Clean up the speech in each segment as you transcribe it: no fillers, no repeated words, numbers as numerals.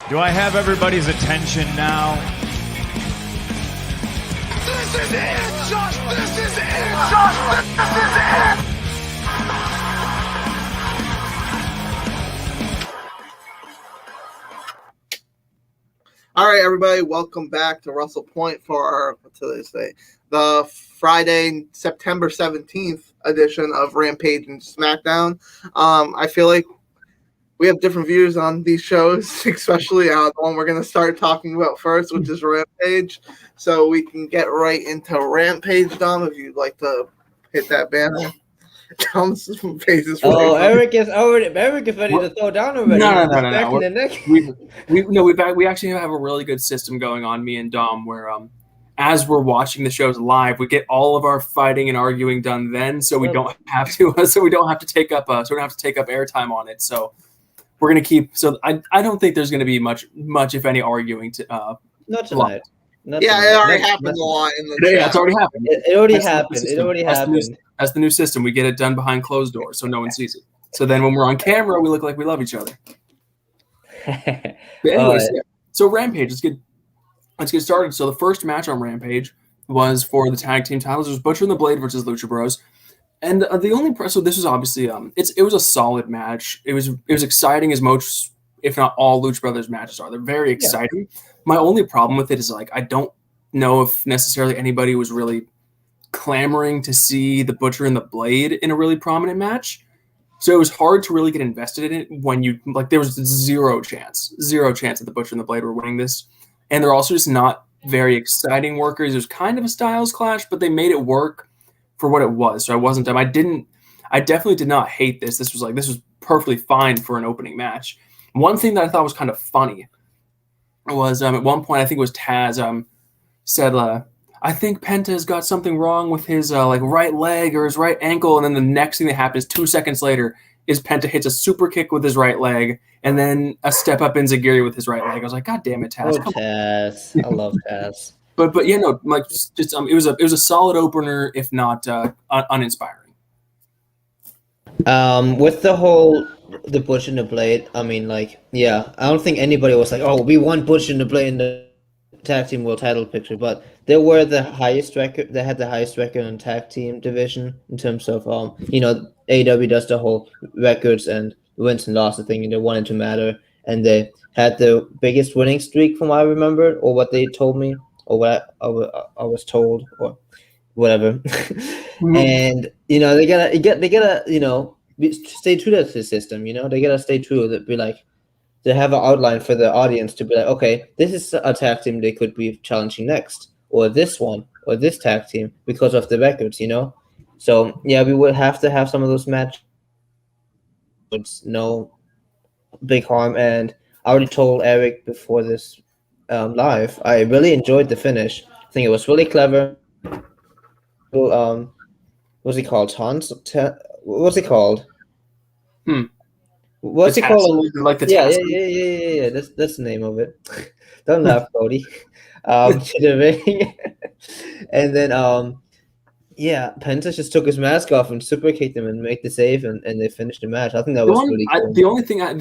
Do I have everybody's attention now? This is it, Josh! This is it, Josh! This is it! All right, everybody, welcome back to WrestlePoint for our, today's day, the Friday, September 17th edition of Rampage and SmackDown. I feel like we have different views on these shows, especially the one we're going to start talking about first, which is Rampage. So we can get right into Rampage, Dom, if you'd like to hit that banner. Dom's face is Eric is ready to throw down already. No. We actually have a really good system going on, me and Dom, where as we're watching the shows live, we get all of our fighting and arguing done then, so we don't have to take up airtime on it. So we're gonna keep. So I don't think there's gonna be much if any arguing to not tonight. It already happened a lot in the chat. Yeah, it's already happened. It already happened. That's the new system. We get it done behind closed doors, so no one sees it. So then when we're on camera, we look like we love each other. But anyways, so Rampage, let's get started. So the first match on Rampage was for the tag team titles. It was Butcher and the Blade versus Lucha Bros. And so this was obviously it was a solid match. It was exciting as most, if not all, Lucha Brothers matches are. They're very exciting. Yeah. My only problem with it is I don't know if necessarily anybody was really clamoring to see the Butcher and the Blade in a really prominent match. So it was hard to really get invested in it when there was zero chance that the Butcher and the Blade were winning this. And they're also just not very exciting workers. It was kind of a styles clash, but they made it work for what it was. So I wasn't dumb. I definitely did not hate this. This was perfectly fine for an opening match. One thing that I thought was kind of funny was at one point, I think it was Taz said, I think Penta's got something wrong with his right leg or his right ankle. And then the next thing that happens 2 seconds later is Penta hits a super kick with his right leg and then a step up enziguri with his right leg. I was like, God damn it, Taz. Oh, Taz. I love Taz. But it was a solid opener, if not uninspiring. With the Butcher and the Blade, I don't think anybody was like, oh, we want Butcher and the Blade in the tag team world title picture, but they were the highest record. They had the highest record in tag team division in terms of AEW does the whole records and wins and losses thing, and they wanted to matter, and they had the biggest winning streak from what I remember, or what they told me, or what I was told, or whatever. Mm-hmm. And they gotta stay true to the system. They gotta stay true. That be like. They have an outline for the audience to be like, okay, this is a tag team they could be challenging next, or this one, or this tag team because of the records, So yeah, we would have to have some of those matches. It's no big harm, and I already told Eric before this live, I really enjoyed the finish. I think it was really clever. What's he called? What's he called? What's it called? Like the yeah. That's the name of it. Don't laugh, Cody. To the ring, and then Penta just took his mask off and super kicked him and made the save, and they finished the match. I think that was really cool. The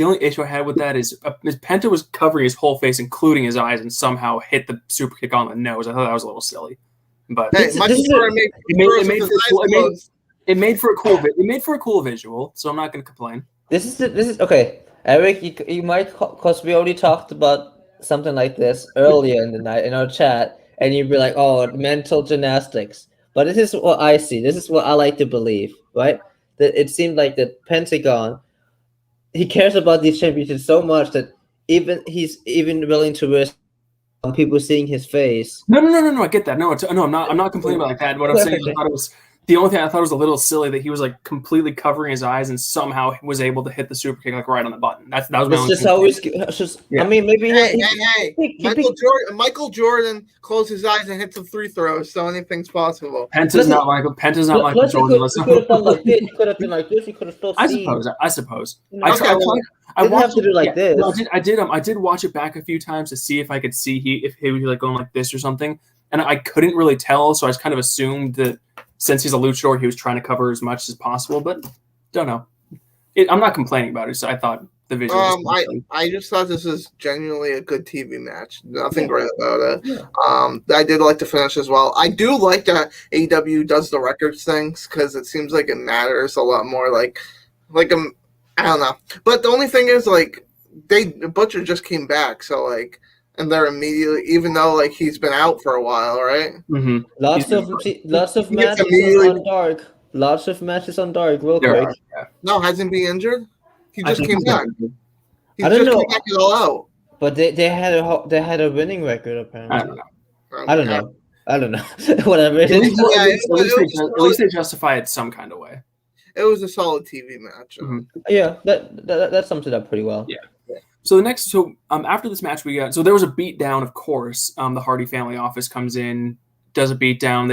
only issue I had with that is Penta was covering his whole face, including his eyes, and somehow hit the super kick on the nose. I thought that was a little silly, but it made for a cool visual. So I'm not going to complain. This is okay, Eric. You might, because we already talked about something like this earlier in the night in our chat, and you'd be like, "Oh, mental gymnastics." But this is what I see. This is what I like to believe, right? That it seemed like the Pentagon, he cares about these championships so much that he's willing to risk people seeing his face. No. I get that. No, I'm not complaining about like that. What I'm saying is, I thought it was. The only thing I thought was a little silly that he was completely covering his eyes and somehow was able to hit the super kick right on the button. That was my only thing. I mean, maybe Michael Jordan closed his eyes and hit some free throws, so anything's possible. Penta's not Michael Jordan. He could have done like this. He could have been like this. He could have still seen. I suppose. I didn't have to do like this. No, I did watch it back a few times to see if I could see if he was going like this or something, and I couldn't really tell, so I just kind of assumed that. Since he's a luchador, he was trying to cover as much as possible, but don't know. I'm not complaining about it. So I thought the visuals. I just thought this was genuinely a good TV match. Nothing great about it. Yeah. I did like the finish as well. I do like that AEW does the records things because it seems like it matters a lot more. Like I don't know. But the only thing is, like, Butcher just came back, so like, and they're immediately, even though like he's been out for a while, right? Mm-hmm. Lots of matches on Dark. Lots of matches on Dark. Real quick. No, hasn't been injured. He just came back. I don't know. Came back all out. But they had a winning record apparently. I don't know. Whatever. At least they justify it some kind of way. It was a solid TV match. Mm-hmm. Yeah, that sums it up pretty well. Yeah. So after this match there was a beatdown, of course. The Hardy family office comes in, does a beatdown.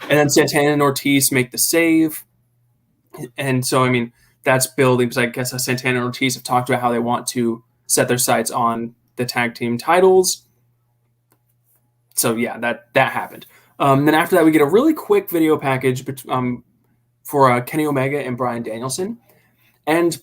And then Santana and Ortiz make the save. And so, I mean, that's building because I guess Santana and Ortiz have talked about how they want to set their sights on the tag team titles. So yeah, that happened. Then after that, we get a really quick video package for Kenny Omega and Bryan Danielson, and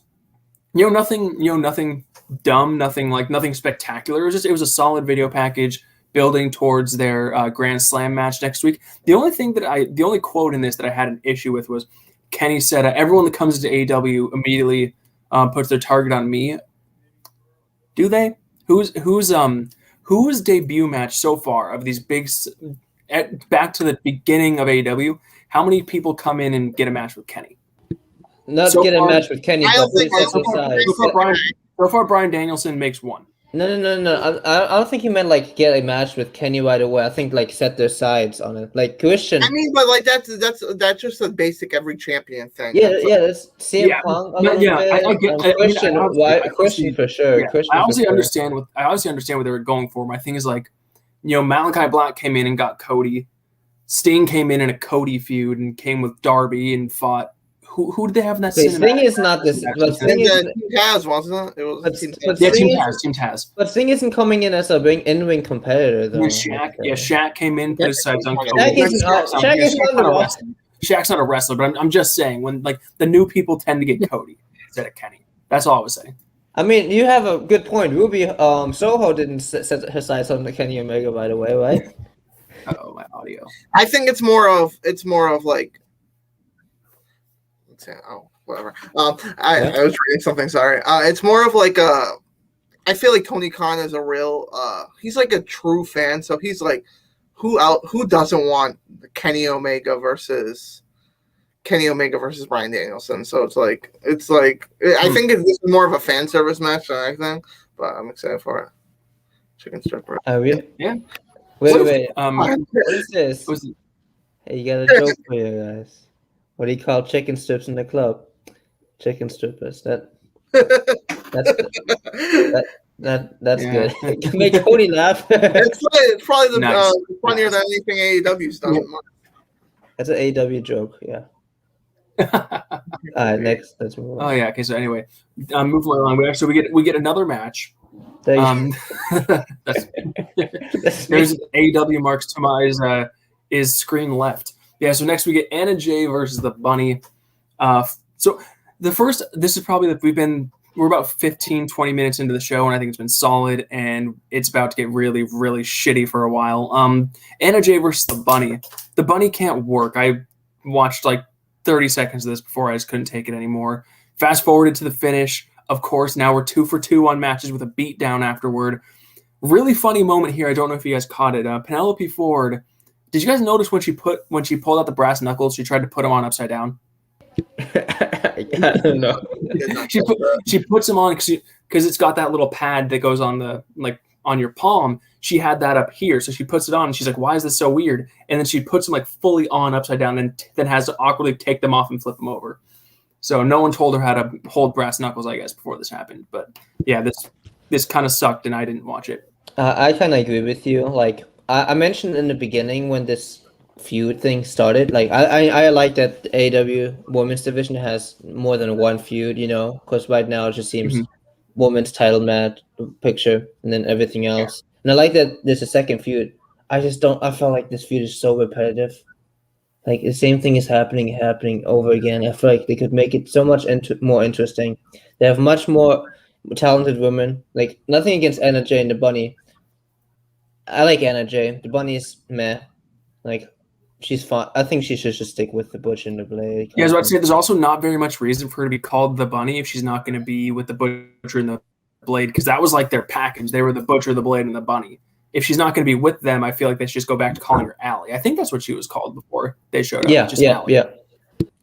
nothing dumb, nothing spectacular. It was a solid video package building towards their Grand Slam match next week. The only quote in this that I had an issue with was Kenny said, "Everyone that comes into AEW immediately puts their target on me." Do they? Whose debut match so far of these big back to the beginning of AEW? How many people come in and get a match with Kenny? Not so get a match with Kenny, but so far, Bryan Danielson makes one. No. I don't think he meant like get a match with Kenny right away. I think like set their sides on it, like Christian. I mean, but like that's just a basic every champion thing. Yeah, that's CM Punk. Christian for sure. Yeah, I obviously understand what they were going for. My thing is like, Malachi Black came in and got Cody. Sting came in a Cody feud and came with Darby and fought. Who did they have in that cinematic? Sting is not this. But Sting is Team Taz, wasn't it? It was Team Taz. But Sting isn't coming in as a in-ring competitor, though. Shaq came in, put his sights on Cody. Shaq's not a wrestler, but I'm just saying when like the new people tend to get Cody instead of Kenny. That's all I was saying. I mean, you have a good point. Ruby Soho didn't set her sights on the Kenny Omega, by the way, right? Oh, my audio. I think it's more of like. Whatever. I was reading something. Sorry. It's more of like I feel like Tony Khan is a real. He's like a true fan. So he's like, who doesn't want Kenny Omega versus Bryan Danielson? So it's like I think this is more of a fan service match than anything. But I'm excited for it. Chicken stripper. Really? Yeah. Wait. What is this? Hey, you got a joke for you guys. What do you call chicken strips in the club? Chicken strippers. That's good. Make Cody laugh. It's probably the funnier than anything AEW's done. That's an AEW joke. Yeah. All right, next. Let's move on. Oh yeah. Okay. So anyway, moving along. We get another match. There's AEW Marks to is screen left. Yeah, so next we get Anna Jay versus the Bunny. So this is probably we're about 15, 20 minutes into the show, and I think it's been solid, and it's about to get really, really shitty for a while. Anna Jay versus the Bunny. The Bunny can't work. I watched like 30 seconds of this before I just couldn't take it anymore. Fast forwarded to the finish. Of course, now we're 2 for 2 on matches with a beatdown afterward. Really funny moment here. I don't know if you guys caught it. Penelope Ford. Did you guys notice when she pulled out the brass knuckles, she tried to put them on upside down? I don't know. She puts them on because it's got that little pad that goes on on your palm. She had that up here, so she puts it on. And she's like, "Why is this so weird?" And then she puts them like fully on upside down, and then has to awkwardly take them off and flip them over. So no one told her how to hold brass knuckles, I guess, before this happened. But yeah, this kind of sucked, and I didn't watch it. I kind of agree with you. Like I mentioned in the beginning when this feud thing started, like I like that AEW women's division has more than one feud, because right now it just seems women's title match picture and then everything else. And I like that there's a second feud. I felt like this feud is so repetitive. Like the same thing is happening over again. I feel like they could make it so much more interesting. They have much more talented women. Like nothing against Anna Jay and the Bunny. I like Anna Jay. The Bunny is meh. Like she's fine. I think she should just stick with the Butch and the Blade. Yeah, I was about to say, there's also not very much reason for her to be called the Bunny if she's not going to be with the Butcher and the Blade, because that was like their package. They were the Butcher, the Blade, and the Bunny. If she's not going to be with them, I feel like they should just go back to calling her Allie. I think that's what she was called before they showed up. Yeah.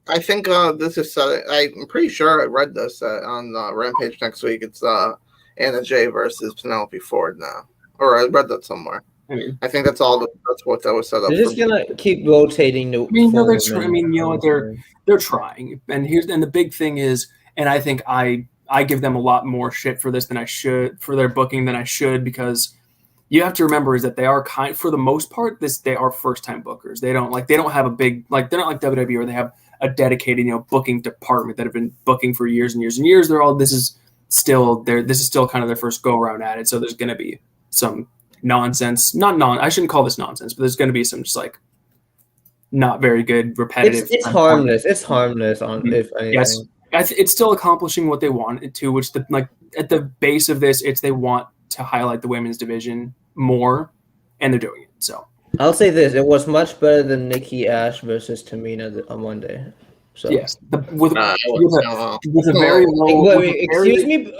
I think this is. I'm pretty sure I read this on Rampage next week. It's Anna Jay versus Penelope Ford now, or I read that somewhere. I think that's all. That's what that was set up. They're just gonna keep rotating the. They're trying, and the big thing is, and I think I give them a lot more shit for this than I should for their booking than I should, because you have to remember is that they are for the most part they are first time bookers. They don't have a big they're not like WWE where they have a dedicated booking department that have been booking for years and years and years. This is still kind of their first go around at it. So there's going to be some nonsense, I shouldn't call this nonsense, but there's going to be some just like not very good repetitive. It's harmless. It's harmless on if anything. Yes, it's still accomplishing what they wanted to, which at the base of this, they want to highlight the women's division more, and they're doing it. So I'll say this: it was much better than Nikki Ash versus Tamina on Monday. So yes, with a very low. Excuse me,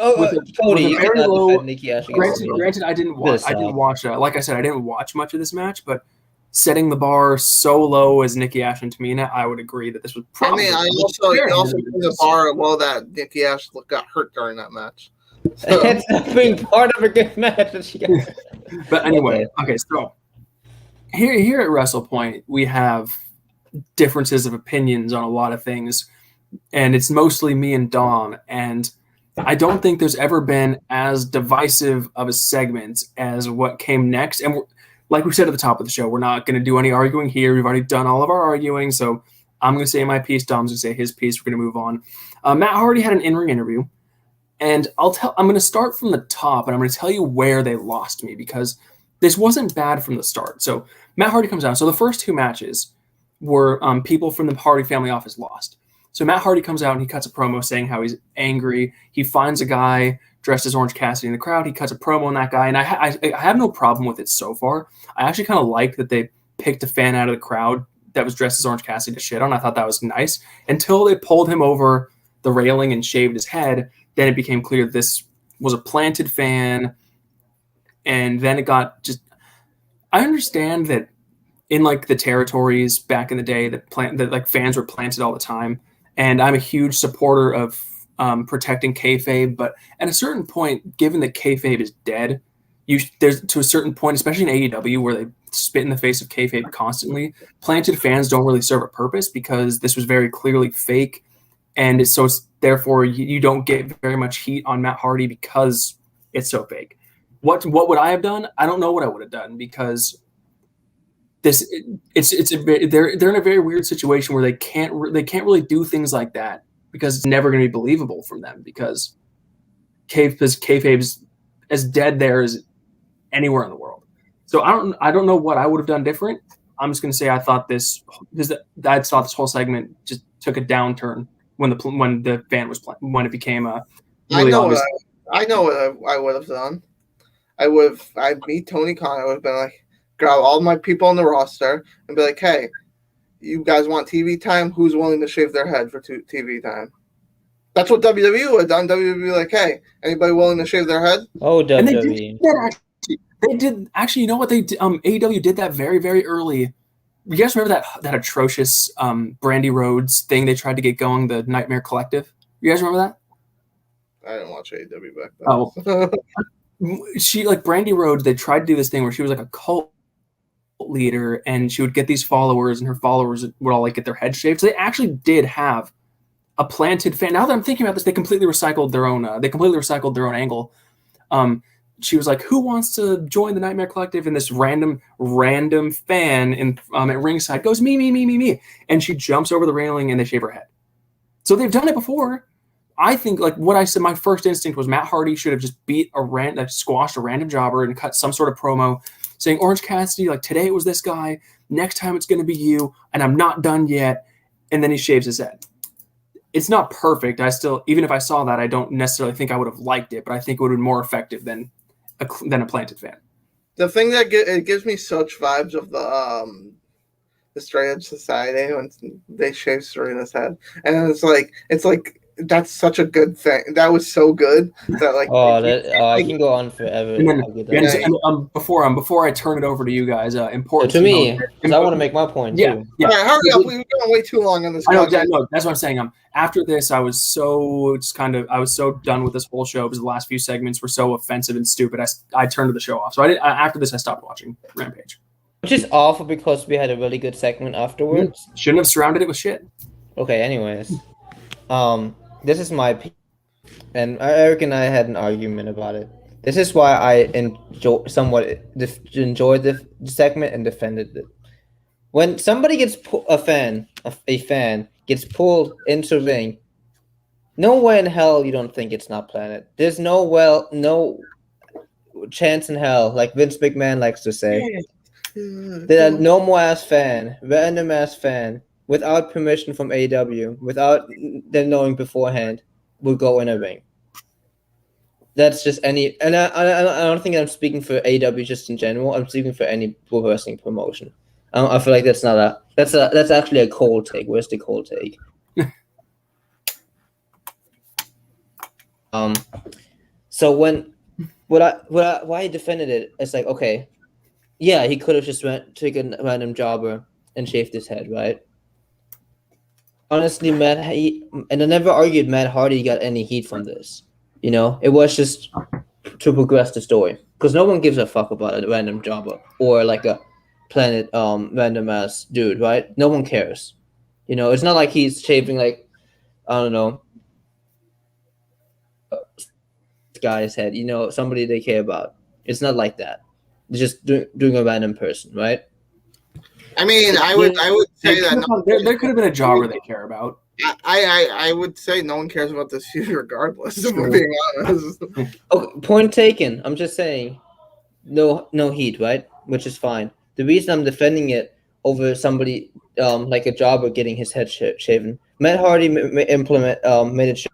Cody. You cannot defend Nikki Ash. Granted, I didn't watch. Like I said, I didn't watch much of this match, but setting the bar so low as Nikki Ash and Tamina, I would agree that this was probably. I also put the bar low that Nikki Ash got hurt during that match. So. It's not being part of a good match that she got. But anyway, okay, so here at WrestlePoint, we have differences of opinions on a lot of things, and it's mostly me and Dom, and I don't think there's ever been as divisive of a segment as what came next. And like we said at the top of the show, we're not going to do any arguing here. We've already done all of our arguing, so I'm going to say my piece, Dom's going to say his piece. We're going to move on. Matt Hardy had an in-ring interview, and I'm going to start from the top, and I'm going to tell you where they lost me, because this wasn't bad from the start. So Matt Hardy comes out. So the first two matches were people from the Hardy family office lost. So Matt Hardy comes out and he cuts a promo saying how he's angry. He finds a guy dressed as Orange Cassidy in the crowd. He cuts a promo on that guy, and I have no problem with it so far. I actually kind of like that they picked a fan out of the crowd that was dressed as Orange Cassidy to shit on. I thought that was nice until they pulled him over the railing and shaved his head. Then it became clear this was a planted fan, and then it got just. I understand that in like the territories back in the day that like fans were planted all the time, and I'm a huge supporter of protecting kayfabe, but at a certain point, given that kayfabe is dead, there's to a certain point, especially in AEW where they spit in the face of kayfabe constantly, planted fans don't really serve a purpose, because this was very clearly fake, and therefore you don't get very much heat on Matt Hardy because it's so fake. What would I have done? I don't know what I would have done, because they're in a very weird situation where they can't really do things like that, because it's never going to be believable from them, because kayfabe's as dead there as anywhere in the world. So I don't know what I would have done different. I'm just going to say I thought this whole segment just took a downturn when the fan was playing, when it became a really obvious. I know what I would have done. I'd meet Tony Khan. I would have been like, grab all my people on the roster and be like, hey, you guys want TV time? Who's willing to shave their head for TV time? That's what WWE would have done. WWE would be like, hey, anybody willing to shave their head? Oh, WWE. And they did actually, you know what they did? AEW did that very, very early. You guys remember that atrocious Brandy Rhodes thing they tried to get going, the Nightmare Collective? You guys remember that? I didn't watch AEW back then. Oh. She, like Brandy Rhodes, they tried to do this thing where she was like a cult leader, and she would get these followers, and her followers would all like get their head shaved. So they actually did have a planted fan. Now that I'm thinking about this, they completely recycled their own angle. She was like, "Who wants to join the Nightmare Collective?" And this random fan at ringside goes, "Me," and she jumps over the railing, and they shave her head. So they've done it before. I think, like what I said, my first instinct was Matt Hardy should have just squashed a random jobber and cut some sort of promo saying Orange Cassidy, like today it was this guy, next time it's going to be you, and I'm not done yet. And then he shaves his head. It's not perfect. I still, even if I saw that, I don't necessarily think I would have liked it, but I think it would have been more effective than a planted fan. The thing that it gives me such vibes of the Straight Edge Society when they shave Serena's head, and it's like that's such a good thing. That was so good that like I can go on forever. And then, before I turn it over to you guys, important to me, because I want to make my point too. Yeah. All right, hurry up. We've going way too long on this. I know, that's what I'm saying. After this, I was so done with this whole show because the last few segments were so offensive and stupid. I turned the show off. So after this, I stopped watching Rampage. Which is awful because we had a really good segment afterwards. Shouldn't have surrounded it with shit. Okay, anyways. This is my opinion. And Eric and I had an argument about it. This is why I somewhat enjoyed the segment and defended it. When somebody gets a fan gets pulled into the ring, no way in hell you don't think it's not planned. There's no chance in hell, like Vince McMahon likes to say. That a normal ass fan, random ass fan, without permission from AEW, without them knowing beforehand, would go in a ring. That's just any, and I don't think I'm speaking for AEW just in general. I'm speaking for any pro wrestling promotion. I feel like that's actually a cold take. Where's the cold take? So why I defended it, it's like, okay, yeah, he could have just taken a random jobber and shaved his head, right? Honestly, and I never argued Matt Hardy got any heat from this. You know, it was just to progress the story because no one gives a fuck about a random jobber or like a planet random ass dude, right? No one cares. You know, it's not like he's shaving like, I don't know, this guy's head. You know, somebody they care about. It's not like that. They're just doing a random person, right? I mean, I would say that there could have been a jobber they care about. I would say no one cares about this feud regardless. If we're being honest. Okay, point taken. I'm just saying, no heat, right? Which is fine. The reason I'm defending it over somebody like a jobber getting his head shaven, Matt Hardy made it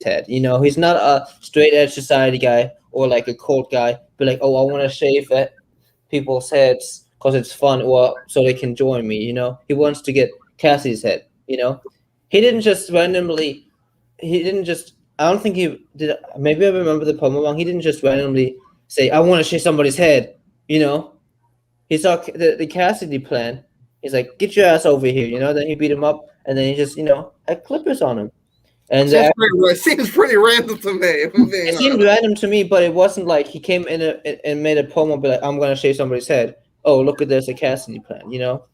head. You know, he's not a straight edge society guy or like a cult guy, but like, oh, I want to shave at people's heads because it's fun or so they can join me. You know, he wants to get Cassie's head. You know, he didn't just randomly. I don't think he did. Maybe I remember the promo wrong. He didn't just randomly say, "I want to shave somebody's head." You know, he saw the Cassidy plan. He's like, "Get your ass over here!" You know. Then he beat him up, and then he just, had clippers on him. And it seems pretty random to me. It seemed random to me, but it wasn't like he came in and made a promo, be like, "I'm gonna shave somebody's head." Oh, look at this, a Cassidy plan. You know,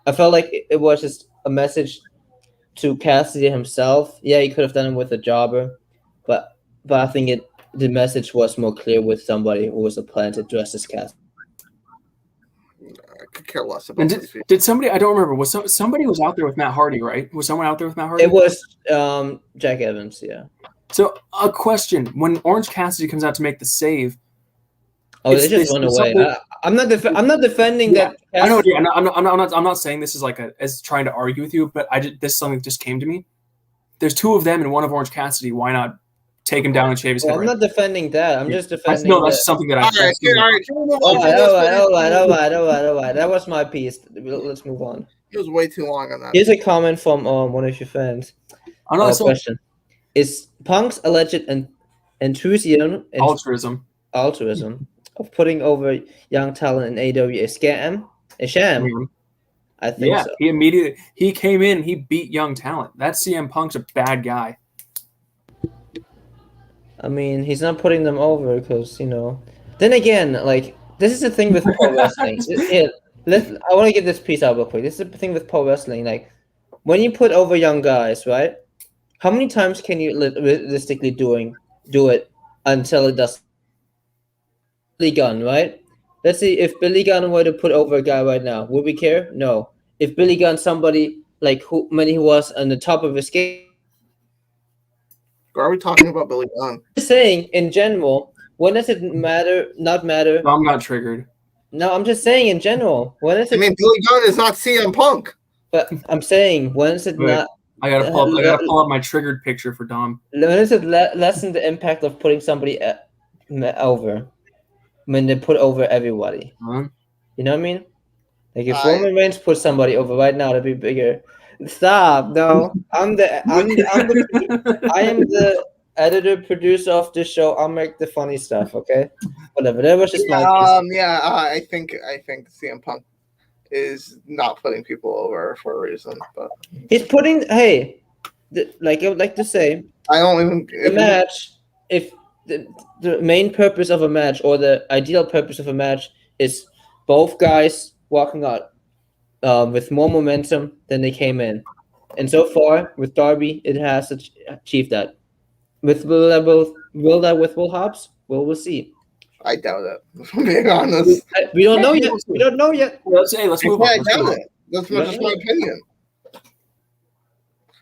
I felt like it was just a message to Cassidy himself. Yeah, he could have done it with a jobber, but I think the message was more clear with somebody who was a planted dressed as Cassidy. I could care less about this. Did somebody? I don't remember. Was somebody was out there with Matt Hardy? Right? Was someone out there with Matt Hardy? It was Jack Evans. Yeah. So a question: when Orange Cassidy comes out to make the save. Oh, they just went away. I'm not defending that. I know. I'm not saying this is like as trying to argue with you, but this is something that just came to me. There's two of them and one of Orange Cassidy. Why not take him down and shave his head? I'm not defending that. I'm just defending. No, that's something that I. All right. That was my piece. Let's move on. It was way too long on that. Here's a comment from one of your fans. Question: is Punk's alleged altruism of putting over young talent in AEW a sham? Mm-hmm. I think so. He came in, he beat young talent. That CM Punk's a bad guy. I mean, he's not putting them over because, Then again, like, this is the thing with pro wrestling. I want to get this piece out real quick. This is the thing with pro wrestling. Like, when you put over young guys, right? How many times can you realistically do it until it does? Billy Gunn, right? Let's see if Billy Gunn were to put over a guy right now, would we care? No. If Billy Gunn, somebody like who was on the top of his game. Are we talking about Billy Gunn? Saying in general, when does it matter? Not matter. I'm not triggered. No, I'm just saying in general. When is I it? mean, Billy Gunn is not CM Punk. But I'm saying when is it Wait. not? I gotta pull up my triggered picture for Dom. When is it lessen the impact of putting somebody over? When they put over everybody, Huh? you know what I mean? Like if Roman Reigns put somebody over right now, it'd be bigger. Stop! No, I am the editor producer of this show. I'll make the funny stuff. Okay, whatever. That was just my. I think CM Punk is not putting people over for a reason, but He's putting. Hey, like I would like to say, I don't even the match. If the main purpose of a match or the ideal purpose of a match is both guys walking out with more momentum than they came in, and so far with Darby, it has achieved that. Will that with Will Hobbs? Well, we'll see. I doubt it. If I'm being honest. We don't know yet. We don't know yet. Let's move on. I Let's doubt move on. it. That's just my opinion.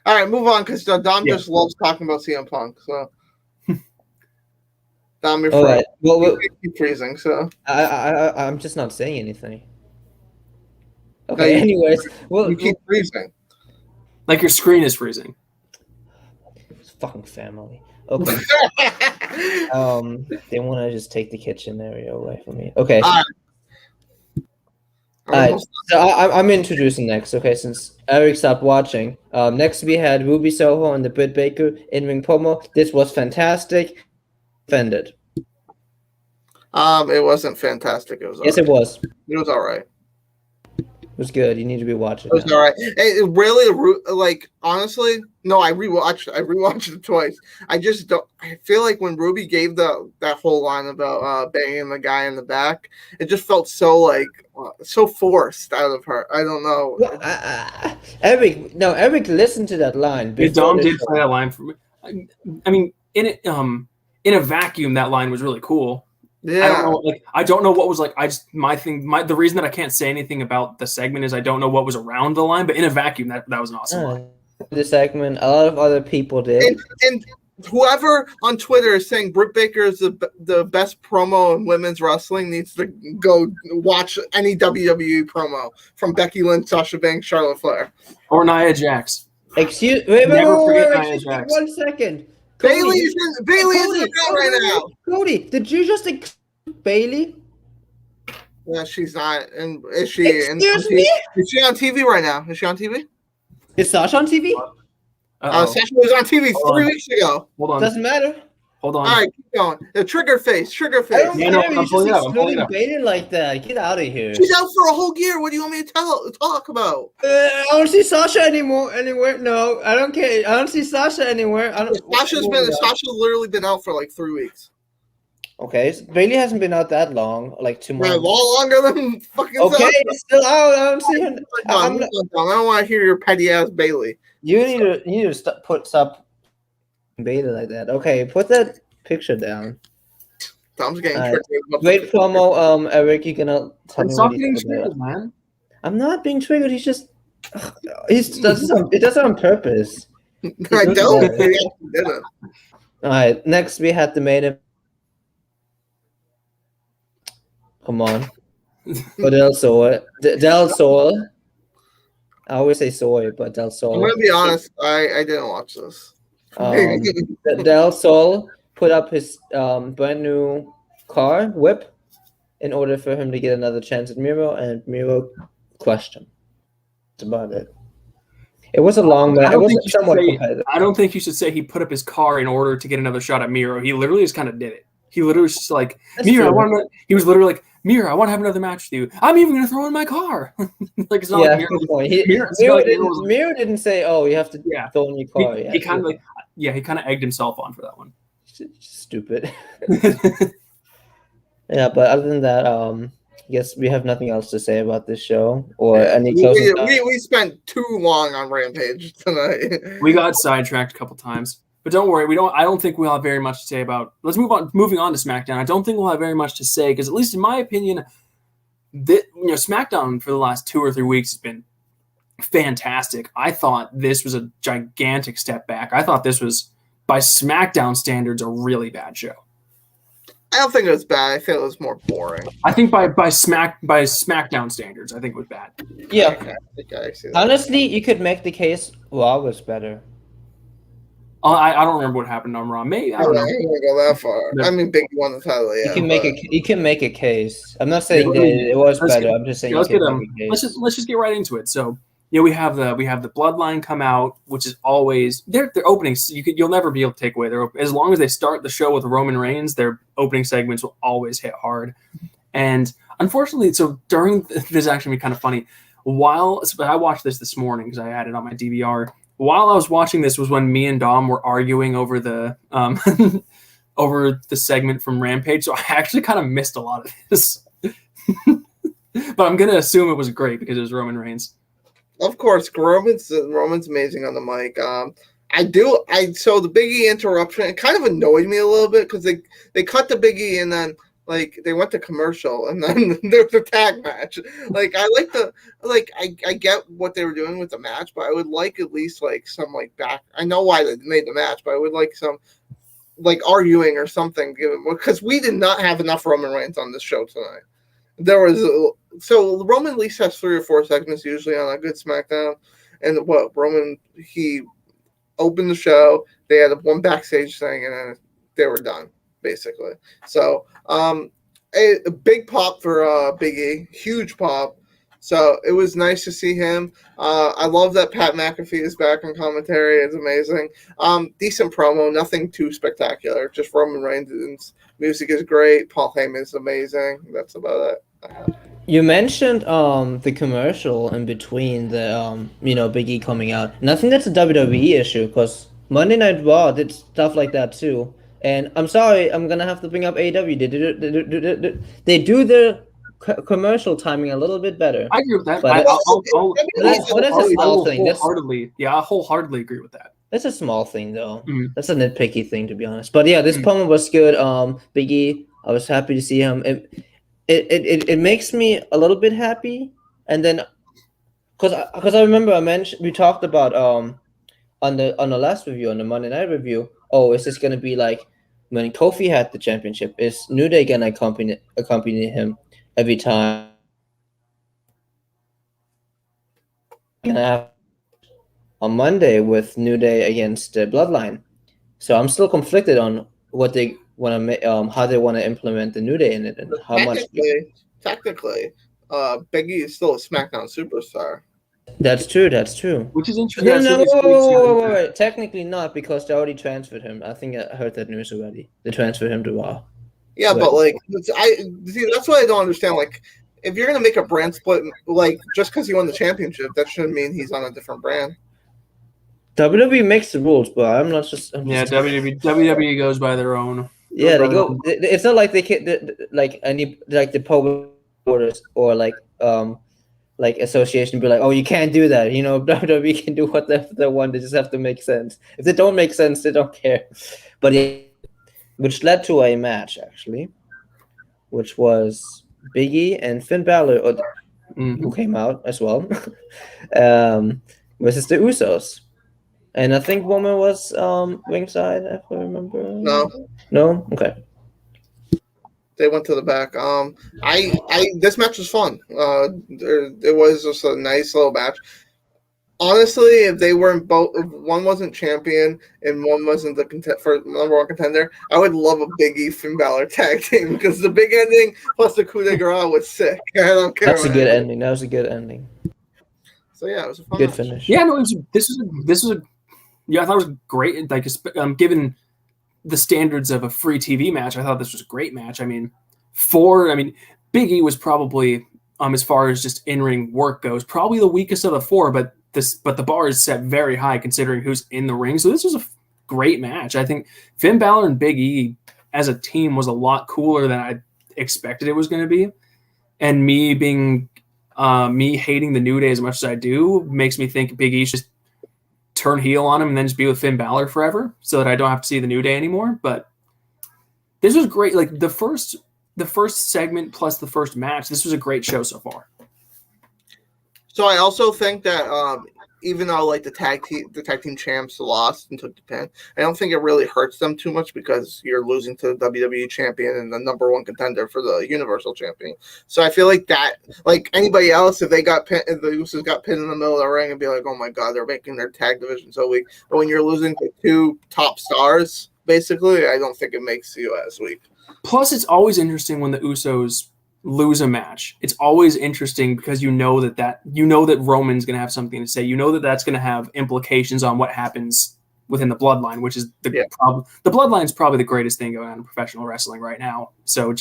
All right, move on because Dom just loves talking about CM Punk. So, Dom, you're All right. Well, you keep freezing. So, I'm just not saying anything. Okay. No, anyways, well, you keep freezing. Like your screen is freezing. it's fucking family. Okay. They want to just take the kitchen area away from me. Okay. All Alright, so I'm introducing next, okay, since Eric stopped watching. Next we had Ruby Soho and the Britt Baker in-ring promo. This was fantastic. Offended. It wasn't fantastic. It was. Yes, it was. It was all right. It was good. You need to be watching. It was all right. It really, like, honestly, no. I rewatched it twice. I just don't. I feel like when Ruby gave that whole line about banging the guy in the back, it just felt so so forced out of her. I don't know. Well, Eric listened to that line. Dom did play that line for me. I mean, in a vacuum, that line was really cool. Yeah. I don't know what was like. The reason that I can't say anything about the segment is I don't know what was around the line. But in a vacuum, that was an awesome line. The segment, a lot of other people did. And whoever on Twitter is saying Britt Baker is the best promo in women's wrestling needs to go watch any WWE promo from Becky Lynch, Sasha Banks, Charlotte Flair, or Nia Jax. Wait, Nia Jax. 1 second. Bailey is in the right now. Cody, did you just Bailey? Yeah, she's not. And is she? Excuse me? Is she on TV right now? Is she on TV? Is Sasha on TV? Sasha was on TV 3 weeks ago. Hold on. Doesn't matter. Hold on. All right, keep going. The trigger face. I don't care. I'm You're pulling it just up, I'm pulling it excluding up. Bailey like that. Get out of here. She's out for a whole year. What do you want me to talk about? I don't see Sasha anywhere. No, I don't care. I don't see Sasha anywhere. Sasha's literally been out for like 3 weeks. Okay, so Bailey hasn't been out that long, like 2 months. Yeah, longer than fucking. Okay, Sasha. it's still out. I don't see her. I don't want to hear your petty ass Bailey. You need to stop Bailey like that. Okay, put that picture down. Tom's getting Alright. triggered. Great promo, Eric. You gonna tell me Stop what getting you think about triggered, man. I'm not being triggered. He's just. It does it on purpose. I don't. He actually didn't. All right. Next, we had the main event. Come on. Del Sol. Del Sol. I always say soy, but Del Sol. I'm gonna be honest. I didn't watch this. Del Sol put up his brand new whip, in order for him to get another chance at Miro, and Miro crushed him. That's about it. It was a long match. It was somewhat competitive. I don't think you should say he put up his car in order to get another shot at Miro. He literally just kind of did it. He literally was just like, Miro, he was literally like, Miro, I want to have another match with you. I'm even going to throw in my car. Like, it's not like Miro didn't say, oh, you have to throw in your car. He kind of he kind of egged himself on for that one. Stupid. Yeah, but other than that, I guess we have nothing else to say about this show or any closing. We spent too long on Rampage tonight. We got sidetracked a couple times, but don't worry. I don't think we'll have very much to say about. Let's move on. Moving on to SmackDown. I don't think we'll have very much to say because, at least in my opinion, SmackDown for the last 2 or 3 weeks has been fantastic. I thought this was a gigantic step back. I thought this was, by SmackDown standards, a really bad show. I don't think it was bad. I think it was more boring. I think by SmackDown standards, I think it was bad. Yeah. I see that. Honestly, you could make the case Raw was better. I don't remember what happened on Raw. Maybe I don't know. I ain't gonna go that far. No. I mean, Big won the title. Yeah, You can make a case. I'm not saying that it was better. I'm just saying let's you get can make a case. let's just get right into it. So we have the Bloodline come out, which is always their openings. You'll never be able to take away their as long as they start the show with Roman Reigns, their opening segments will always hit hard. And unfortunately, so during this is actually kind of funny. I watched this morning because I had it on my DVR. While I was watching this was when me and Dom were arguing over the over the segment from Rampage. So I actually kind of missed a lot of this. But I'm gonna assume it was great because it was Roman Reigns. Of course, Roman's amazing on the mic. So the Big E interruption, it kind of annoyed me a little bit because they cut the Big E and then like they went to commercial and then there's a tag match. Like I get what they were doing with the match, but I would like at least like some like back. I know why they made the match, but I would like some like arguing or something given because we did not have enough Roman Reigns on this show tonight. There was so Roman at least has 3 or 4 segments usually on a good SmackDown, and Roman he opened the show. They had one backstage thing, and then they were done basically. So a big pop for Big E, huge pop. So it was nice to see him. I love that Pat McAfee is back on commentary. It's amazing. Decent promo, nothing too spectacular. Just Roman Reigns' music is great. Paul Heyman is amazing. That's about it. You mentioned the commercial in between the Big E coming out, and I think that's a WWE issue because Monday Night Raw did stuff like that too. And I'm sorry, I'm gonna have to bring up AEW. They do their commercial timing a little bit better. I agree with that. But that's a small thing. I wholeheartedly agree with that. That's a small thing though. Mm. That's a nitpicky thing to be honest. But yeah, this promo was good. Big E, I was happy to see him. It makes me a little bit happy, and then because I remember we talked about on the last review, on the Monday Night review. Oh, is this gonna be like when Kofi had the championship? Is New Day gonna accompany him every time? Gonna have on Monday with New Day against the Bloodline. So I'm still conflicted on what they want to how they want to implement the New Day in it and how much. Technically, Big E is still a SmackDown superstar. That's true. Which is interesting. No, technically not because they already transferred him. I think I heard that news already. They transferred him to Raw. Yeah, but like that's what I don't understand. Like, if you're gonna make a brand split, like just because he won the championship, that shouldn't mean he's on a different brand. WWE makes the rules, but I'm not just. WWE goes by their own. Yeah, they go. It's not like they can like any like the public orders or like association be like, oh, you can't do that. WWE can do whatever they want. They just have to make sense. If they don't make sense, they don't care. But which led to a match actually, which was Big E and Finn Balor, who came out as well, versus the Usos. And I think Woman was ringside, if I remember. No? Okay. They went to the back. This match was fun. It was just a nice little match. Honestly, if they weren't if one wasn't champion and one wasn't the number 1 contender, I would love a Big E Finn Balor tag team because the big ending plus the coup de grace was sick. I don't care. That's a good ending. That was a good ending. So yeah, it was a fun good match. finish. Yeah, no, this was I thought it was great. Like, given the standards of a free TV match, I thought this was a great match. I mean, Big E was probably, as far as just in-ring work goes, probably the weakest of the 4, but the bar is set very high considering who's in the ring. So this was a great match. I think Finn Balor and Big E as a team was a lot cooler than I expected it was going to be. And me hating the New Day as much as I do makes me think Big E should just turn heel on him and then just be with Finn Balor forever so that I don't have to see the New Day anymore. But this was great. Like the first segment plus the first match, this was a great show so far. So I also think that even though like the tag team champs lost and took the pin, I don't think it really hurts them too much because you're losing to the WWE champion and the number one contender for the Universal champion. So I feel like that, like anybody else, if the Usos got pinned in the middle of the ring, and be like, oh my god, they're making their tag division so weak. But when you're losing to two top stars, basically, I don't think it makes you as weak. Plus, it's always interesting when the Usos lose a match. It's always interesting because you know that Roman's going to have something to say. You know that that's going to have implications on what happens within the bloodline, which is the problem. The bloodline is probably the greatest thing going on in professional wrestling right now. So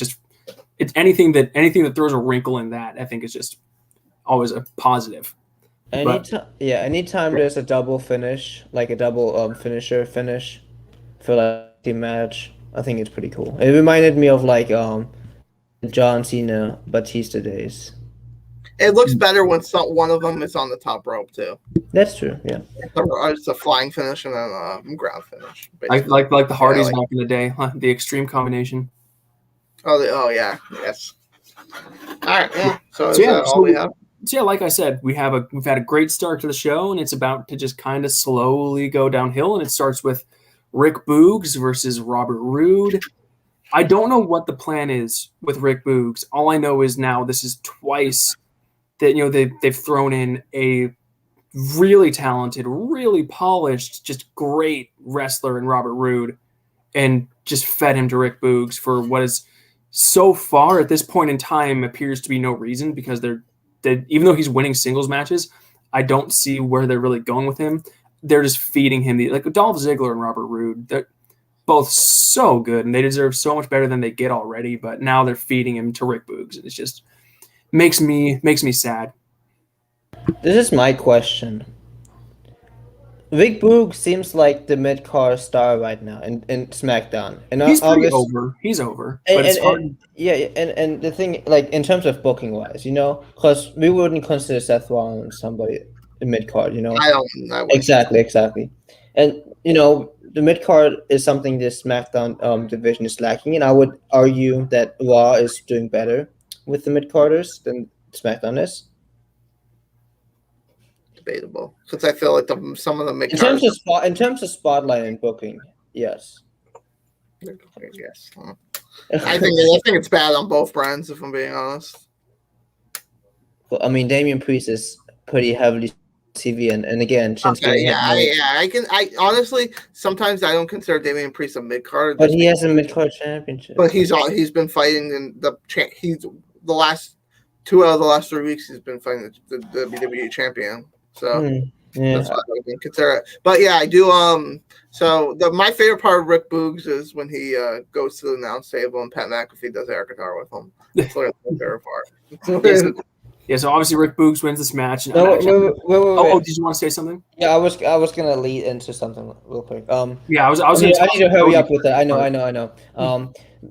it's anything that throws a wrinkle in that, I think is just always a positive. Anytime there's a double finish, like a double finisher finish for like a match, I think it's pretty cool. It reminded me of like John Cena Batista days. It looks better when one of them is on the top rope too. That's true. Yeah, it's a flying finish and then a ground finish. Like the Hardys back in the day, the extreme combination. Yes. All right, yeah. So all we have? So yeah, like I said, we've had a great start to the show, and it's about to just kind of slowly go downhill. And it starts with Rick Boogs versus Robert Roode. I don't know what the plan is with Rick Boogs. All I know is now this is twice that they've thrown in a really talented, really polished, just great wrestler in Robert Roode, and just fed him to Rick Boogs for what is so far at this point in time appears to be no reason, because even though he's winning singles matches, I don't see where they're really going with him. They're just feeding him like Dolph Ziggler and Robert Roode. They're both so good, and they deserve so much better than they get already. But now they're feeding him to Rick Boogs, and it's just makes me sad. This is my question. Rick Boogs seems like the mid-card star right now in SmackDown, and he's pretty over. He's over, but it's hard. And the thing, like in terms of booking wise, because we wouldn't consider Seth Rollins somebody in mid-card, I don't. Exactly, and the mid-card is something this SmackDown division is lacking, and I would argue that Raw is doing better with the mid-carders than SmackDown is. Debatable, because I feel like some of the mid-carders... In terms of spotlight and booking, yes. Yes. I think it's bad on both brands, if I'm being honest. Well, I mean, Damian Priest is pretty heavily TV, and again, I honestly sometimes I don't consider Damian Priest a mid card, but he has a mid card championship. But he's been fighting in he's the last 2 out of the last 3 weeks he's been fighting the WWE champion. So that's why I can consider it. But yeah, I do. My favorite part of Rick Boogs is when he goes to the announce table and Pat McAfee does air guitar with him. That's my favorite part. Yeah, so obviously Rick Boogs wins this match. Did you want to say something? Yeah, I was gonna lead into something real quick. I need to hurry up with that. I know.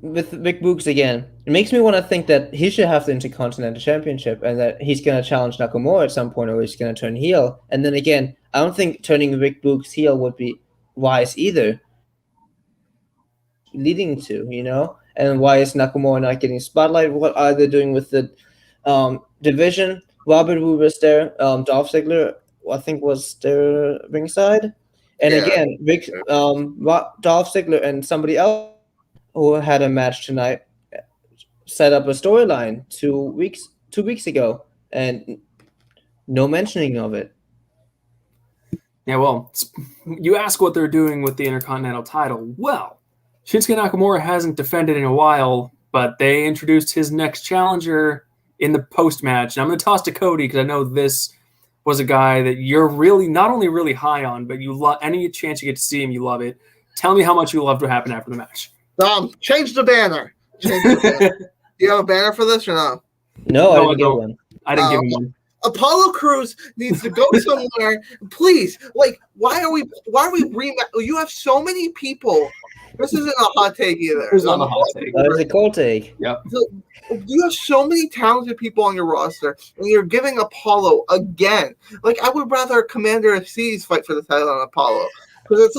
With Rick Boogs again, it makes me want to think that he should have the Intercontinental Championship, and that he's gonna challenge Nakamura at some point, or he's gonna turn heel. And then again, I don't think turning Rick Boogs heel would be wise either. Leading to, and why is Nakamura not getting spotlight? What are they doing with the division? Robert Roode was there. Dolph Ziggler, I think, was there ringside. And again, Dolph Ziggler and somebody else who had a match tonight set up a storyline 2 weeks ago, and no mentioning of it. Yeah, well, you ask what they're doing with the Intercontinental title. Well, Shinsuke Nakamura hasn't defended in a while, but they introduced his next challenger in the post-match. And I'm going to toss to Cody, because I know this was a guy that you're really not only really high on, but you love any chance you get to see him, you love it. Tell me how much you loved what happened after the match. Change the banner. Do you have a banner for this or no? No, I didn't get one. I didn't give him one. Apollo Crews needs to go somewhere, please. Like, why are we you have so many people. This isn't a hot take either. It's not a hot take. That was a cold take. Yep. So, you have so many talented people on your roster, and you're giving Apollo again. Like, I would rather Commander of Seas fight for the title than Apollo, because that's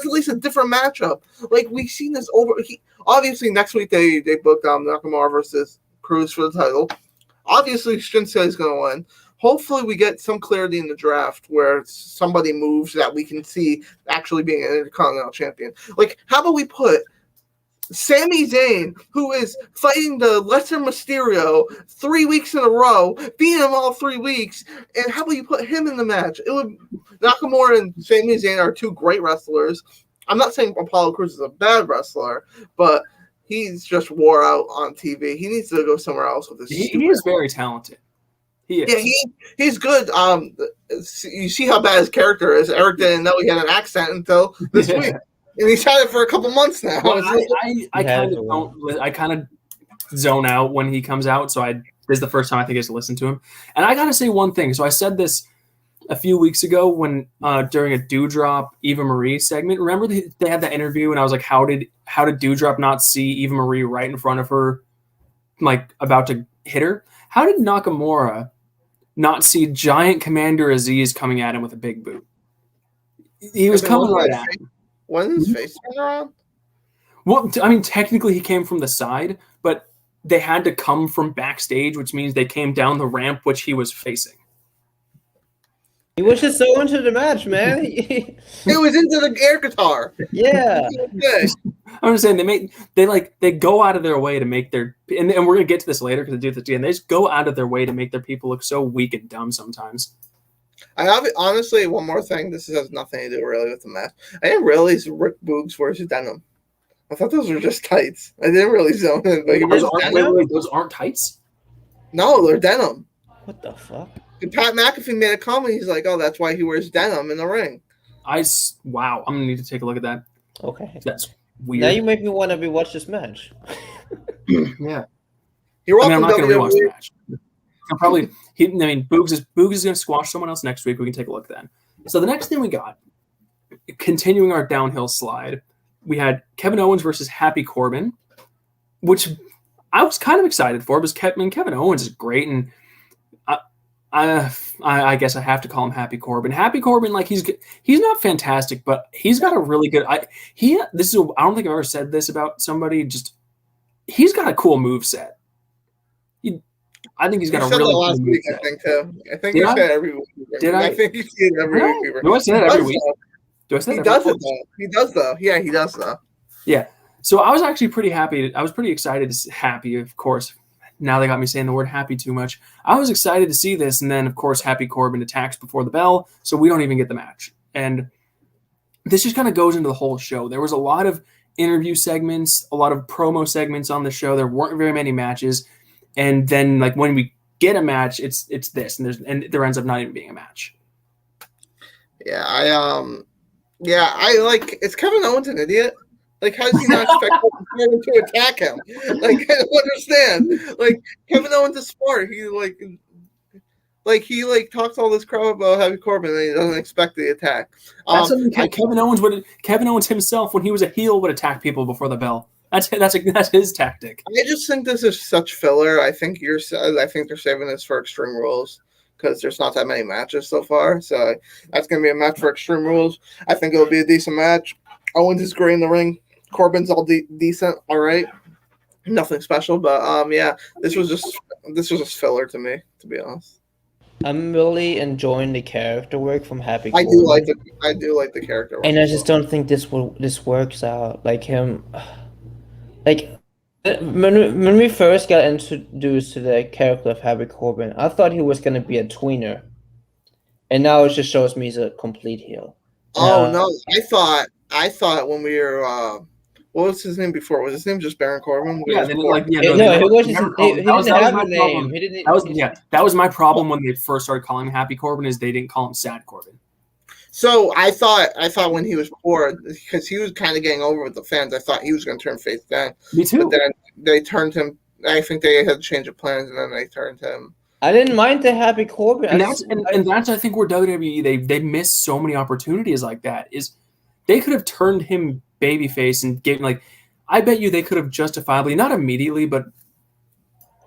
at least a different matchup. Like, we've seen this over. Obviously, next week they booked Nakamura versus Crews for the title. Obviously, Shinsuke is going to win. hopefully we get some clarity in the draft where somebody moves that we can see actually being an Intercontinental Champion. Like, how about we put Sami Zayn, who is fighting the Lesser Mysterio 3 weeks in a row, beating him all 3 weeks, and how about you put him in the match? It would Nakamura and Sami Zayn are two great wrestlers. I'm not saying Apollo Crews is a bad wrestler, but he's just wore out on TV. He needs to go somewhere else with this. He is very talented. He is. Yeah, he's good. You see how bad his character is. Eric didn't know he had an accent until this week. And he's had it for a couple months now. Well, I kind of zone out when he comes out. So this is the first time I think I just listened to him. And I got to say one thing. So I said this a few weeks ago when during a Dewdrop Eva Marie segment. Remember they had that interview and I was like, how did Dewdrop not see Eva Marie right in front of her, like about to hit her? How did Nakamura not see giant Commander Aziz coming at him with a big boot? He was coming right at him. Wasn't his face turned around? Well, I mean, technically he came from the side, but they had to come from backstage, which means they came down the ramp which he was facing. He was just so into the match, man. He was into the air guitar. Yeah. I'm just saying they go out of their way to make their and we're gonna get to this later because they do this again. They just go out of their way to make their people look so weak and dumb sometimes. I have honestly one more thing. This has nothing to do really with the match. I didn't realize Rick Boogs wears denim. I thought those were just tights. I didn't really zone in. Like, those aren't tights? No, they're denim. What the fuck? And Pat McAfee made a comment. He's like, "Oh, that's why he wears denim in the ring." Wow. I'm gonna need to take a look at that. Okay. That's weird. Now you make me want to rewatch this match. Yeah. You're welcome. I'm not gonna rewatch the match. Boogs is going to squash someone else next week. We can take a look then. So the next thing we got, continuing our downhill slide, we had Kevin Owens versus Happy Corbin, which I was kind of excited for because Kevin Owens is great, and I guess I have to call him Happy Corbin. Happy Corbin, like he's not fantastic, but he's got a really good. I don't think I've ever said this about somebody. Just he's got a cool move set. I think he's got a really last cool week, move set. I think too. I think you said every week. I think you see it every week. Do I say that every week? Do I say he that does it though. He does though. Yeah, he does though. Yeah. So I was actually pretty happy. I was pretty excited happy, of course. Now they got me saying the word happy too much. I was excited to see this, and then of course Happy Corbin attacks before the bell, so we don't even get the match. And this just kind of goes into the whole show. There was a lot of interview segments, a lot of promo segments on the show. There weren't very many matches. And then, like, when we get a match, it's this, and there ends up not even being a match. Yeah, I like. Is Kevin Owens an idiot? Like, how does he not expect Corbin to attack him? Like, I don't understand. Like, Kevin Owens is smart. He talks all this crap about Happy Corbin, and he doesn't expect the attack. Kevin Owens himself, when he was a heel, would attack people before the bell. That's his tactic. I just think this is such filler. I think they're saving this for Extreme Rules because there's not that many matches so far. So that's gonna be a match for Extreme Rules. I think it'll be a decent match. Owens is great in the ring. Corbin's all decent, all right. Nothing special, but yeah, this was just filler to me, to be honest. I'm really enjoying the character work from Happy Corbin. I do like the character work. And I just don't think this works out. Like him. Like, when we first got introduced to the character of Happy Corbin, I thought he was going to be a tweener. And now it just shows me he's a complete heel. Oh, no. I thought when we were, what was his name before? Was his name just Baron Corbin? Yeah, he didn't have a name. That was my problem when they first started calling him Happy Corbin is they didn't call him Sad Corbin. So I thought when he was poor, because he was kind of getting over with the fans, I thought he was going to turn face then. Me too. But then they turned him. I think they had to change of plans, and then they turned him. I didn't mind the Happy Corbin. And that's I think where WWE they missed so many opportunities like that. Is they could have turned him babyface and gave I bet you they could have justifiably, not immediately, but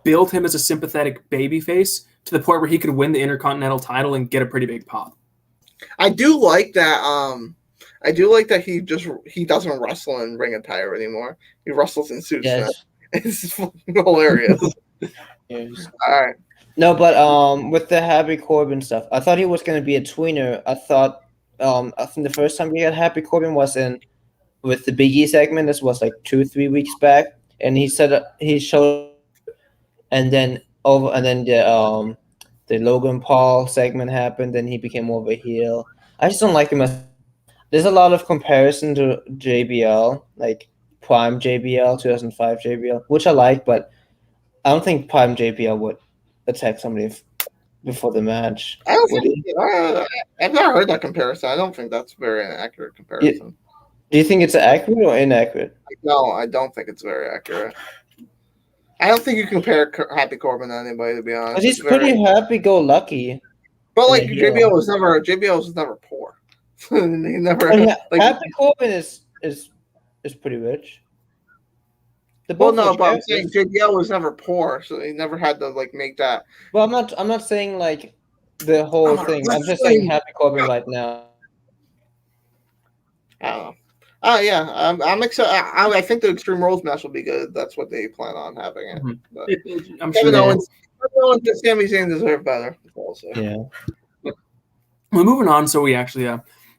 built him as a sympathetic babyface to the point where he could win the Intercontinental title and get a pretty big pop. I do like that. I do like that he doesn't wrestle in ring attire anymore. He wrestles in suits. Yes. It's hilarious. Yes. All right. No, but with the Happy Corbin stuff, I thought he was gonna be a tweener. I think the first time we had Happy Corbin was in with the Big E segment. This was like 2 3 weeks back, and he said he showed, and then the Logan Paul segment happened. Then he became more of a heel. I just don't like him as. There's a lot of comparison to JBL, like Prime JBL, 2005 JBL, which I like, but I don't think Prime JBL would attack somebody before the match. I don't Would think he? I've never heard that comparison. I don't think that's very an accurate comparison. Do you think it's accurate or inaccurate? No, I don't think it's very accurate. I don't think you compare Happy Corbin to anybody, to be honest. Because he's It's very- pretty happy-go-lucky. But like Yeah. JBL was never poor. He never And like. Happy Corbin is pretty rich. The Well, both no, are but I'm champions. saying JBL was never poor, so he never had to like make that. Well, I'm not saying like the whole I'm thing. I'm just wrestling. saying Happy Corbin right now. I don't know. Oh yeah, I'm excited. I think the Extreme Rules match will be good. That's what they plan on having it. Mhm. But I'm sure. Kevin Owens and Sami Zayn deserve better. Also. Yeah. Well, moving on. So we actually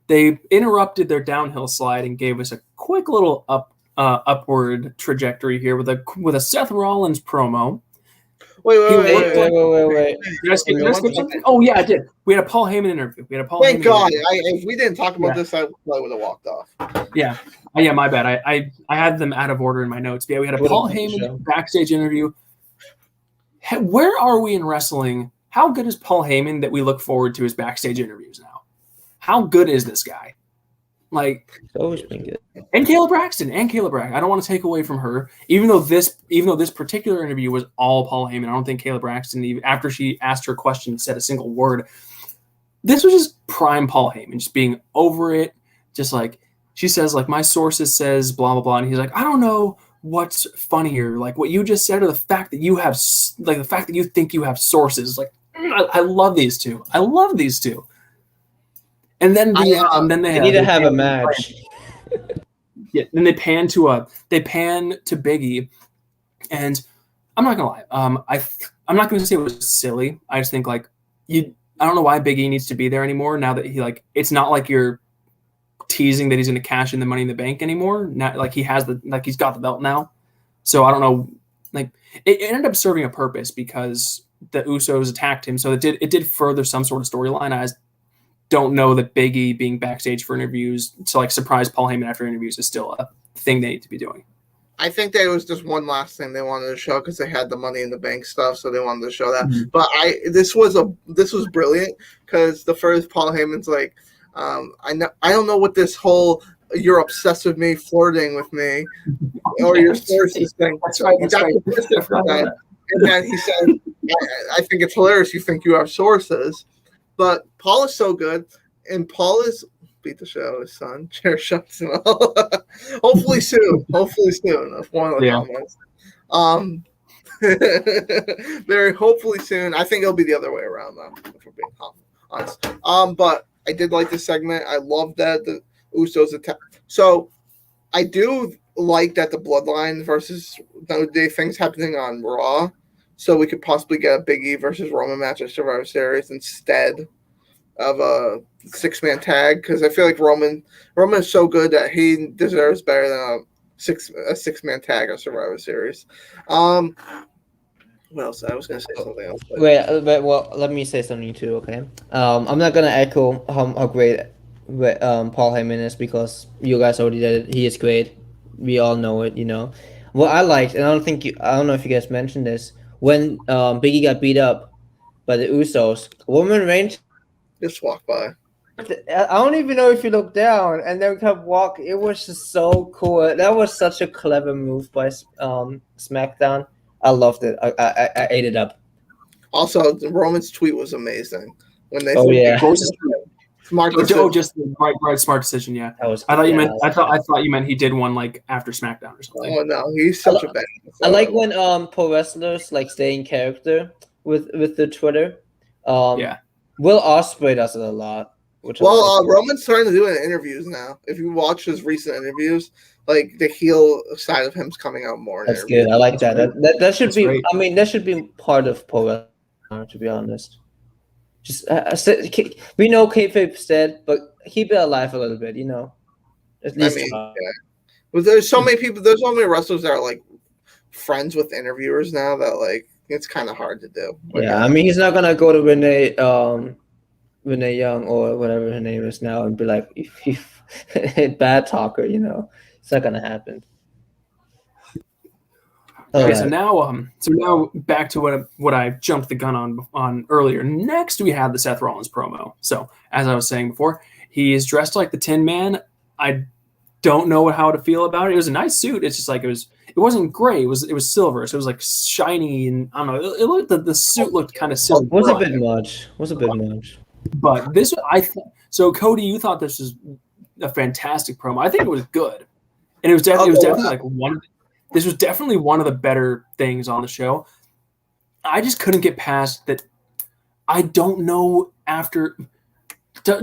they interrupted their downhill slide and gave us a quick little upward trajectory here with a Seth Rollins promo. Wait. Did I skip something? Oh yeah, I did. We had a Paul Heyman interview. Thank God. interview. If we didn't talk about Yeah. this, I would have walked off. Yeah. My bad. I had them out of order in my notes. But yeah, we had a What a Paul good Heyman show. backstage interview. Where are we in wrestling? How good is Paul Heyman that we look forward to his backstage interviews now? How good is this guy? Like, It's always been good. and Kayla Braxton. I don't want to take away from her, even though this particular interview was all Paul Heyman. I don't think Kayla Braxton, even after she asked her question, said a single word. This was just prime Paul Heyman, just being over it. Just like she says, like, my sources says blah blah blah, and he's like, I don't know what's funnier, like what you just said, or the fact that you have, like, the fact that you think you have sources. Like, I love these two. And then They need to have a match. Yeah, then they pan to Biggie, and I'm not gonna lie. I'm not gonna say it was silly. I just think like I don't know why Biggie needs to be there anymore now that it's not like you're teasing that he's gonna cash in the Money in the Bank anymore. Not like he's got the belt now. So I don't know. Like it ended up serving a purpose because the Usos attacked him, so it did further some sort of storyline. I don't know that Big E being backstage for interviews to like surprise Paul Heyman after interviews is still a thing they need to be doing. I think there was just one last thing they wanted to show because they had the Money in the Bank stuff, so they wanted to show that. Mhm. But this was brilliant because the first Paul Heyman's like, I don't know what this whole you're obsessed with me, flirting with me, or your sources thing. That's right. You got to twist it for that. And then he said, I think it's hilarious. You think you have sources. But Paul is so good, and Paul is beat the show. His son, chair shots. Hopefully soon. That's one of the comments. Very hopefully soon. I think it'll be the other way around though, if we're being honest. But I did like this segment. I love that the Usos attack. So I do like that the Bloodline versus the things happening on Raw. So we could possibly get a Big E versus Roman match at Survivor Series instead of a 6-man tag, because I feel like Roman is so good that he deserves better than a 6-man tag at Survivor Series. What else? I was gonna say something else. But... Well, let me say something too. Okay. I'm not gonna echo how great Paul Heyman is because you guys already did it. He is great. We all know it. You know. What I liked, and I don't know if you guys mentioned this. When Biggie got beat up by the Usos, Roman Reigns just walked by. I don't even know if you looked down and then kept walking. It was just so cool. That was such a clever move by SmackDown. I loved it. I ate it up. Also, Roman's tweet was amazing when they. Oh yeah. Smart decision. Oh, just the right smart decision. Yeah. I thought you meant he did one like after SmackDown or something. Oh no, he's such a bad. I like when pro wrestlers like stay in character with the Twitter. Yeah. Will Ospreay does it a lot. Roman's starting to do it in interviews now. If you watch his recent interviews, like the heel side of him's coming out more. That's good. I like that. That should be. Great. I mean, that should be part of pro wrestling. to be honest. Just we know kayfabe's dead, but keep it alive a little bit, At least. Well, there's so many people. There's so many wrestlers that are like friends with interviewers now that like it's kind of hard to do. Yeah, I mean, he's not gonna go to Renee Young or whatever her name is now and be like, bad talker, It's not gonna happen. Okay, so now back to what I jumped the gun on earlier. Next, we have the Seth Rollins promo. So as I was saying before, he is dressed like the Tin Man. I don't know how to feel about it. It was a nice suit. It's just like it wasn't gray. It was silver. So it was like shiny, and I don't know. It looked the suit looked kind of silver. Was a bit much. But this, so Cody, you thought this was a fantastic promo. I think it was good, and it was definitely like one. This was definitely one of the better things on the show. I just couldn't get past that. I don't know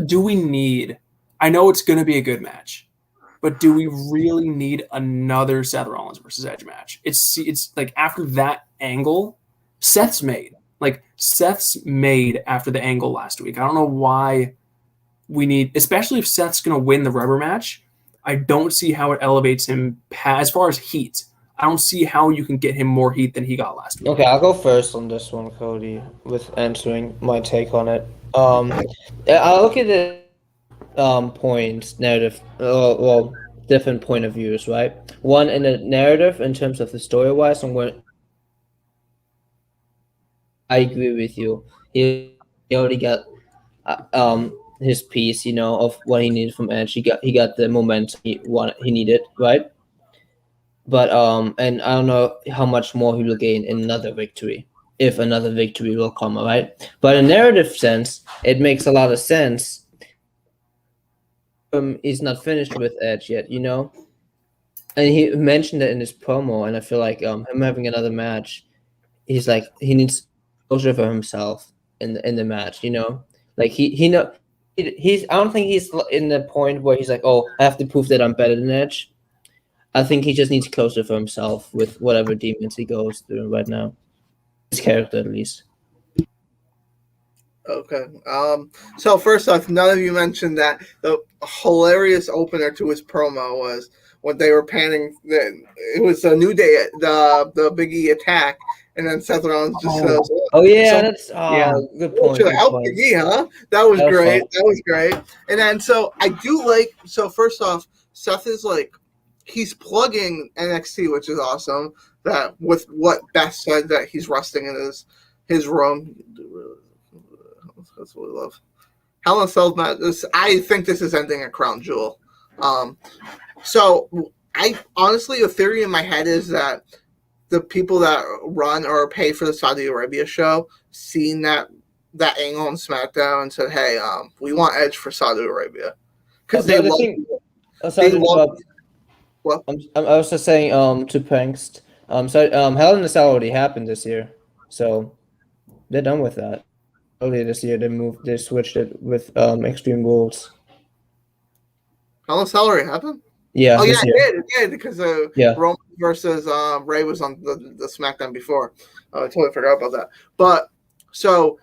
do we need, I know it's going to be a good match, but do we really need another Seth Rollins versus Edge match? It's like after that angle, Seth's made after the angle last week. I don't know why we need, especially if Seth's going to win the rubber match. I don't see how it elevates him as far as heat. I don't see how you can get him more heat than he got last week. Okay, I'll go first on this one, Cody, with answering my take on it. I'll look at the points, narrative, different point of views, right? One in the narrative in terms of the story-wise, I agree with you. He already got his piece, of what he needed from Edge. He got the momentum he needed, right? But and I don't know how much more he will gain in another victory, if another victory will come, right? But in narrative sense, it makes a lot of sense. He's not finished with Edge yet, and he mentioned it in his promo, and I feel like him having another match, he's like he needs closure for himself in the match, like he's I don't think he's in the point where he's like, oh, I have to prove that I'm better than Edge. I think he just needs closure for himself with whatever demons he goes through right now. His character, at least. Okay. So first off, none of you mentioned that the hilarious opener to his promo was when they were panning. It was a New Day, the Big E attack, and then Seth Rollins just says, "Oh yeah, good point." Should help Big E, huh? That was great. That was great. And then so I do like. So first off, Seth is like. He's plugging NXT, which is awesome. That with what Beth said that he's resting in his room. That's what we love. Hell in a Cell match. I think this is ending at Crown Jewel. So I honestly, a theory in my head is that the people that run or pay for the Saudi Arabia show seen that angle on SmackDown and said, "Hey, we want Edge for Saudi Arabia," because they love. What? I was just saying to Prankst. Hell in a Cell already happened this year, so they're done with that. Earlier this year, they switched it with Extreme Rules. Hell in a Cell already happened? Yeah. Oh yeah, it did because Roman versus Ray was on the SmackDown before. I totally forgot about that. But so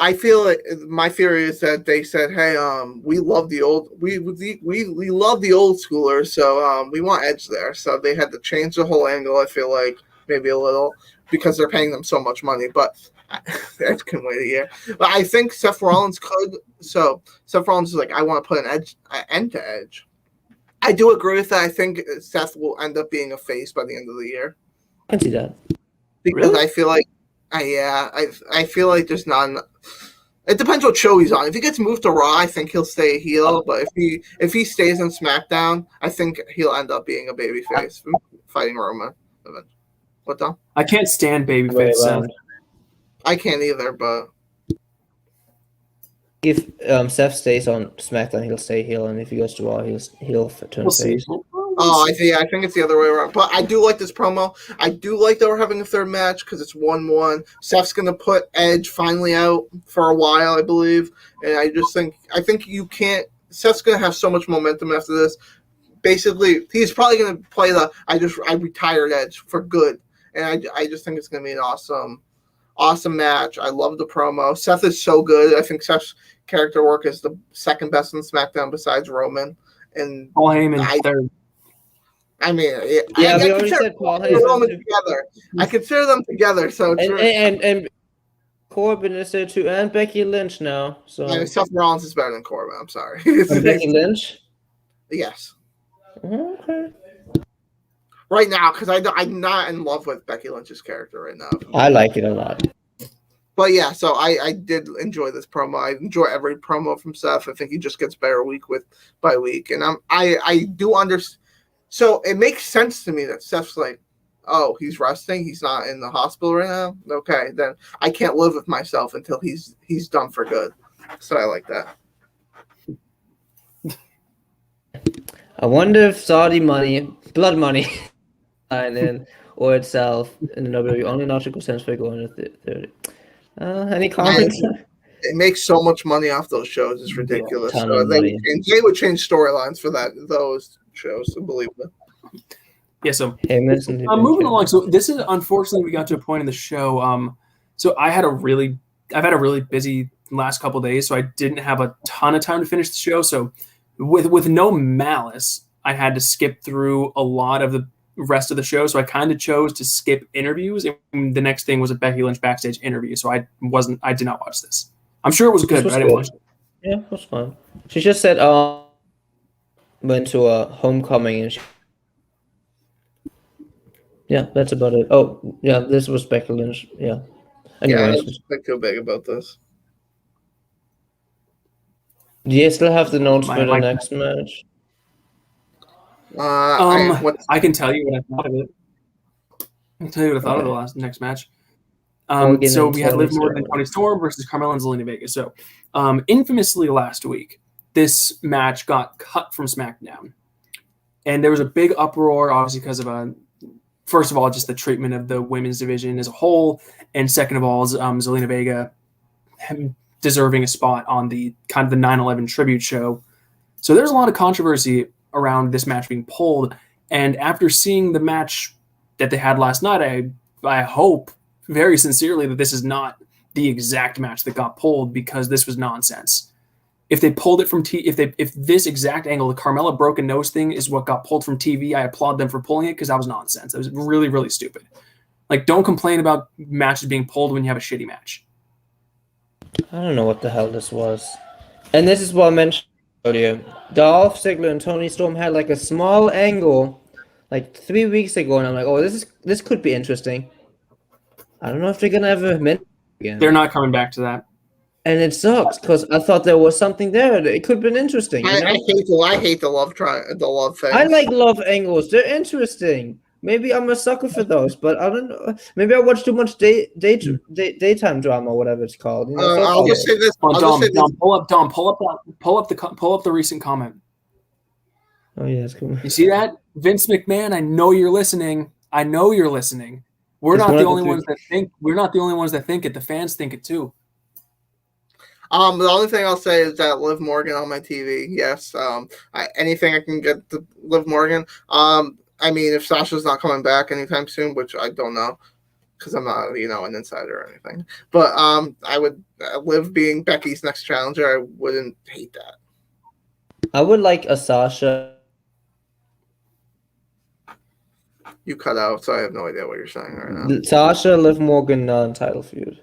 I feel like my theory is that they said, "Hey, we love the old we love the old schoolers, so we want Edge there." So they had to change the whole angle. I feel like maybe a little because they're paying them so much money, but Edge can wait a year. But I think Seth Rollins could. So Seth Rollins is like, "I want to put an end to Edge." I do agree with that. I think Seth will end up being a face by the end of the year. I can see that because I feel like. I feel like there's not enough. It depends what show he's on. If he gets moved to Raw, I think he'll stay heel. But if he stays on SmackDown, I think he'll end up being a babyface fighting Roman. What, Dom? I can't stand babyface Seth. I can't either, but if Seth stays on SmackDown, he'll stay heel, and if he goes to Raw, he'll turn face. Oh, I think it's the other way around. But I do like this promo. I do like that we're having a third match because it's 1-1. Seth's gonna put Edge finally out for a while, I believe. And I think you can't. Seth's gonna have so much momentum after this. Basically, he's probably gonna play I retired Edge for good. And I just think it's gonna be an awesome Awesome match. I love the promo. Seth is so good. I think Seth's character work is the second best in SmackDown besides Roman. And Paul Heyman third. I mean, Yeah, I we already consider said Paul Roman and Roman Heyman. together. I consider them together. So it's And Corbin is there too, and Becky Lynch now. So I mean, Seth Rollins is better than Corbin. I'm sorry. and Becky Lynch. Yes. Okay. Right now, because I'm not in love with Becky Lynch's character right now. I like it a lot. But yeah, so I did enjoy this promo. I enjoy every promo from Seth. I think he just gets better by week, and I do understand. So it makes sense to me that Seth's like, oh, he's resting. He's not in the hospital right now. Okay, then I can't live with myself until he's done for good. So I like that. I wonder if Saudi money, blood money, in or itself in the WWE only logical sense for going to 30. Any comments? It makes so much money off those shows. It's ridiculous. Ton So of money. they would change storylines for those shows. So believe me. Yeah. So moving along. So this is unfortunately we got to a point in the show. So I've had a really busy last couple of days, so I didn't have a ton of time to finish the show. So with no malice, I had to skip through a lot of the rest of the show. So I kind of chose to skip interviews, and the next thing was a Becky Lynch backstage interview. So I did not watch this. I'm sure it was good, but I didn't watch it. Yeah, it was fun. She just said, went to a homecoming, and yeah, that's about it. Oh, yeah, this was Becky Lynch. Yeah. Anyways. Yeah, I don't feel big about this. Do you still have the notes for the next match? I can tell you what I thought of it. I can tell you what I thought of the next match. So we had Liv Morgan and Toni Storm versus Carmella and Zelina Vega. So infamously last week, this match got cut from SmackDown. And there was a big uproar, obviously, because of first of all, just the treatment of the women's division as a whole. And second of all, is Zelina Vega deserving a spot on the kind of the 9/11 tribute show. So there's a lot of controversy around this match being pulled. And after seeing the match that they had last night, I hope very sincerely that this is not the exact match that got pulled, because this was nonsense. If they pulled it from if this exact angle, the Carmella broken nose thing, is what got pulled from TV, I applaud them for pulling it, because that was nonsense. It was really, really stupid. Like, don't complain about matches being pulled when you have a shitty match. I don't know what the hell this was. And this is what I mentioned earlier. Dolph Ziggler and Toni Storm had like a small angle like 3 weeks ago, and I'm like, oh, this could be interesting. I don't know if they're gonna ever mention it again. They're not coming back to that. And it sucks, because I thought there was something there. It could have been interesting. You know? I hate the love thing. I like love angles. They're interesting. Maybe I'm a sucker for those, but I don't know. Maybe I watch too much daytime drama, whatever it's called. You know, I'll just say this. Dom, pull up the recent comment. Oh yeah, it's cool. You see that? Vince McMahon, I know you're listening. We're not the only ones that think. We're not the only ones that think it. The fans think it too. The only thing I'll say is that Liv Morgan on my TV. Yes. Anything I can get to Liv Morgan. I mean, if Sasha's not coming back anytime soon, which I don't know, because I'm not, an insider or anything. But I would Liv being Becky's next challenger. I wouldn't hate that. I would like a Sasha. You cut out, so I have no idea what you're saying right now. Sasha, Liv Morgan non-title feud.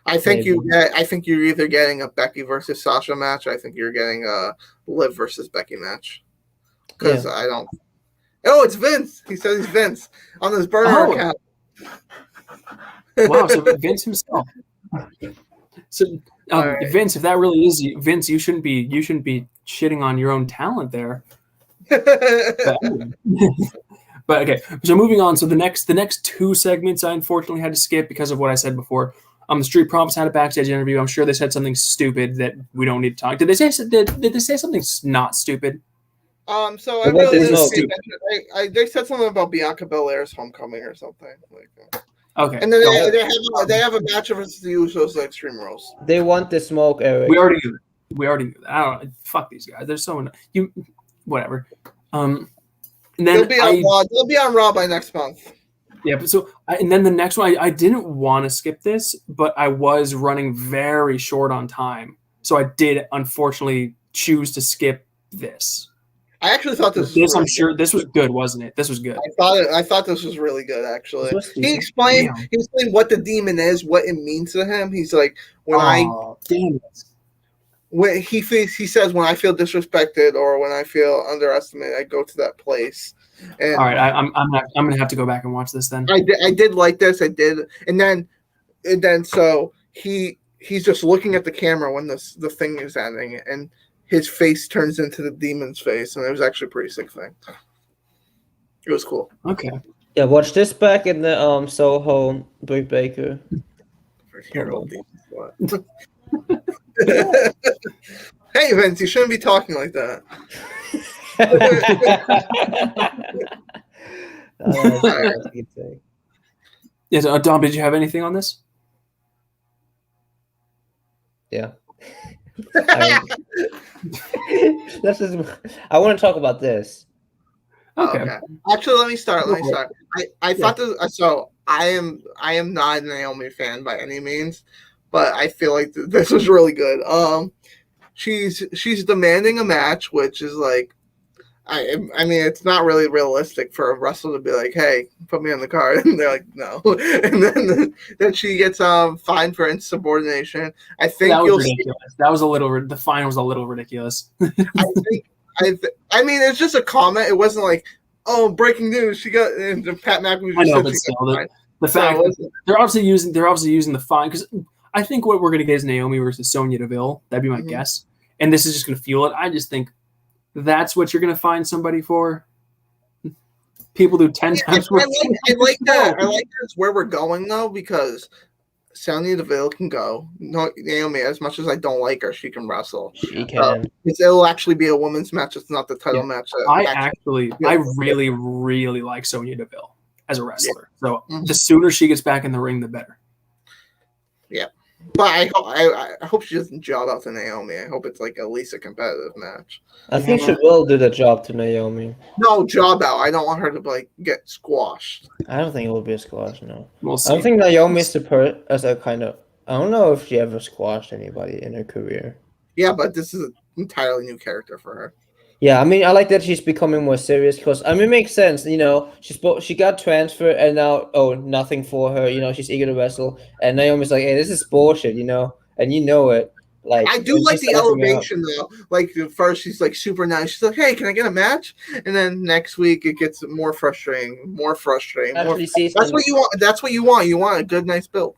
I think you're either getting a Becky versus Sasha match. I think you're getting a Liv versus Becky match. Because I don't. Oh, it's Vince. He says he's Vince on his burner account. Wow, so Vince himself. So right. Vince, if that really is Vince, you shouldn't be shitting on your own talent there. But okay, so moving on. So the next two segments I unfortunately had to skip because of what I said before. The Street Profits had a backstage interview. I'm sure they said something stupid that we don't need to talk. Did they say something not stupid? So I really they said something about Bianca Belair's homecoming or something like that. Okay. And then they have a match versus the Usos at Extreme Rules. They want the smoke, Eric. We already knew that. I don't know. Fuck these guys. They're so whatever. And then they'll be on Raw by next month. Yeah, but and then the next one, I didn't want to skip this, but I was running very short on time, so I did unfortunately choose to skip this. I actually thought this was This really I'm sure good. this was good, wasn't it? This was good. I thought this was really good actually. This was He decent. explained Damn. he explained what the demon is, what it means to him. He's like Damn it. when he says when I feel disrespected or when I feel underestimated, I go to that place. And All right, I'm gonna have to go back and watch this then. I did like this. I did, and then so he's just looking at the camera when the thing is ending, and his face turns into the demon's face, and it was actually a pretty sick thing. It was cool. Okay. Yeah, watch this back in the Soho Brick Baker. Hey Vince, you shouldn't be talking like that. That's a good thing. Yes, Dom, did you have anything on this? Yeah. I want to talk about this. Okay. Actually, let me start. I thought this. So I am not a Naomi fan by any means, but I feel like this was really good. She's demanding a match, which is like, I mean, it's not really realistic for a wrestler to be like, "Hey, put me on the card," and they're like, "No," and then she gets fined for insubordination. I think that was ridiculous. That was a little. The fine was a little ridiculous. I mean, it's just a comment. It wasn't like, "Oh, breaking news! She got." And Pat McAfee. I know, but still, the fact that they're obviously using the fine because I think what we're going to get is Naomi versus Sonya Deville. That'd be my guess, and this is just going to fuel it. I just think that's what you're going to find somebody for. People do 10 times more. I like that. I like that's where we're going though, because Sonya Deville can go. No, Naomi, as much as I don't like her, she can wrestle. She can. It'll actually be a women's match. It's not the title match. I really, really like Sonya Deville as a wrestler. So the sooner she gets back in the ring, the better. Yeah. But I hope she doesn't job out to Naomi. I hope it's like at least a competitive match. I think she will do the job to Naomi. No, job out. I don't want her to like get squashed. I don't think it will be a squash, no. We'll see. I don't think Naomi's as a kind of. I don't know if she ever squashed anybody in her career. Yeah, but this is an entirely new character for her. Yeah, I mean, I like that she's becoming more serious because I mean, it makes sense. You know, she got transferred and now nothing for her. You know, she's eager to wrestle, and Naomi's like, "Hey, this is bullshit," you know, and you know it. Like I do like the elevation though. Like at first she's like super nice. She's like, "Hey, can I get a match?" And then next week it gets more frustrating. That's what you want. That's what you want. You want a good, nice build.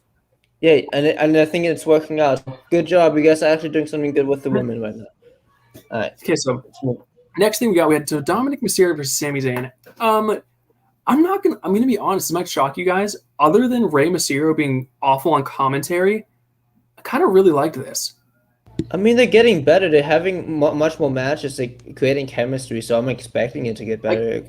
Yeah, and I think it's working out. Good job, you guys are actually doing something good with the women right now. All right. Okay, so next thing we had Dominic Mysterio versus Sami Zayn. I'm gonna be honest. This might shock you guys. Other than Rey Mysterio being awful on commentary, I kind of really liked this. I mean, they're getting better. They're having much more matches. They're creating chemistry, so I'm expecting it to get better.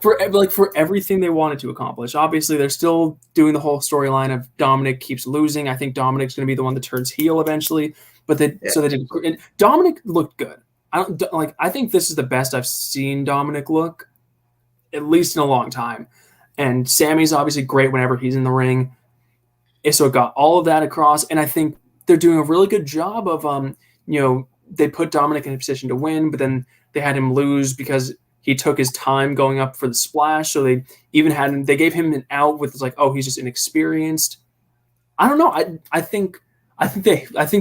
For everything they wanted to accomplish. Obviously, they're still doing the whole storyline of Dominic keeps losing. I think Dominic's going to be the one that turns heel eventually. But so they did. And Dominic looked good. I think this is the best I've seen Dominic look, at least in a long time. And Sammy's obviously great whenever he's in the ring. And so it got all of that across, and I think they're doing a really good job of they put Dominic in a position to win, but then they had him lose because he took his time going up for the splash. So they even they gave him an out with like, oh, he's just inexperienced. I don't know. I think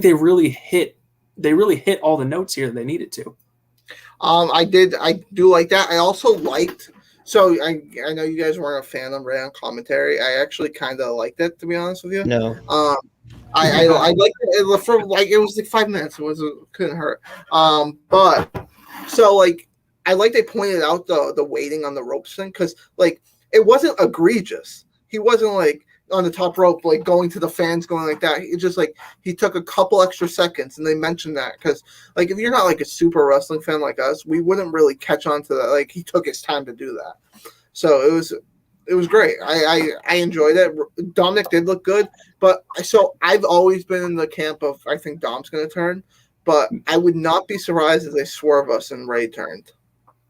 they really hit all the notes here that they needed to. I do like that. I also liked. So I know you guys weren't a fan of Ray on commentary. I actually kind of liked it, to be honest with you. No. I liked it for like it was like 5 minutes. It couldn't hurt. But so like I like they pointed out the waiting on the ropes thing because like it wasn't egregious. He wasn't like on the top rope like going to the fans going like that. It just like he took a couple extra seconds, and they mentioned that because like if you're not like a super wrestling fan like us, we wouldn't really catch on to that. Like he took his time to do that, so it was great. I enjoyed it. Dominic did look good, but I've always been in the camp of I think Dom's going to turn, but I would not be surprised if they swerve us and Ray turned.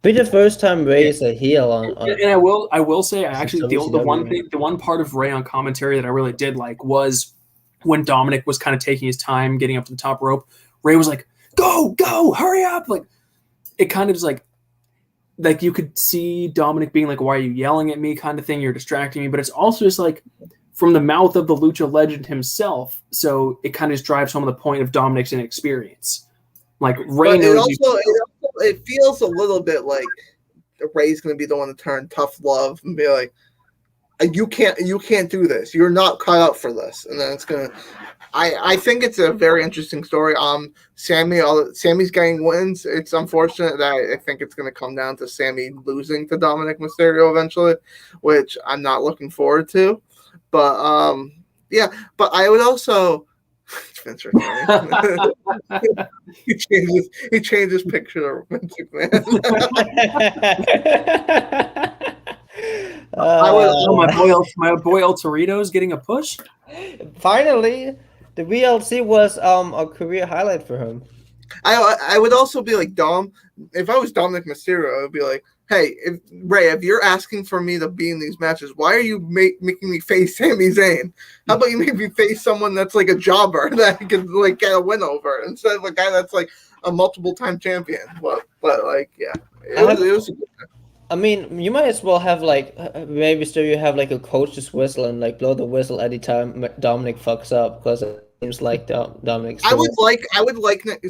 Be the first time Ray is a heel on And I will say, I actually the WCW. one part of Ray on commentary that I really did like was when Dominic was kind of taking his time getting up to the top rope. Ray was like, "Go, hurry up!" Like it kind of is like you could see Dominic being like, "Why are you yelling at me?" kind of thing. You're distracting me, but it's also just like from the mouth of the Lucha legend himself. So it kind of just drives home the point of Dominic's inexperience. Like Ray knows. It feels a little bit like Ray's going to be the one to turn tough love and be like, "You can't do this. You're not cut out for this." And then it's gonna. I think it's a very interesting story. Sammy's getting wins. It's unfortunate that I think it's going to come down to Sammy losing to Dominic Mysterio eventually, which I'm not looking forward to. But yeah. But I would also. Vince McMahon. he changed his picture to Vince McMahon. My boy El Torito's getting a push. Finally, the VLC was a career highlight for him. I would also be like Dom. If I was Dominic Mysterio, I would be like, "Hey, Ray, if you're asking for me to be in these matches, why are you making me face Sami Zayn? How about you make me face someone that's like a jobber that I can like get a win over instead of a guy that's like a multiple-time champion?" But like, yeah, it was a good time. I mean, you might as well have like maybe still you have like a coach just whistle and like blow the whistle anytime Dominic fucks up because it seems like Dominic. I would like.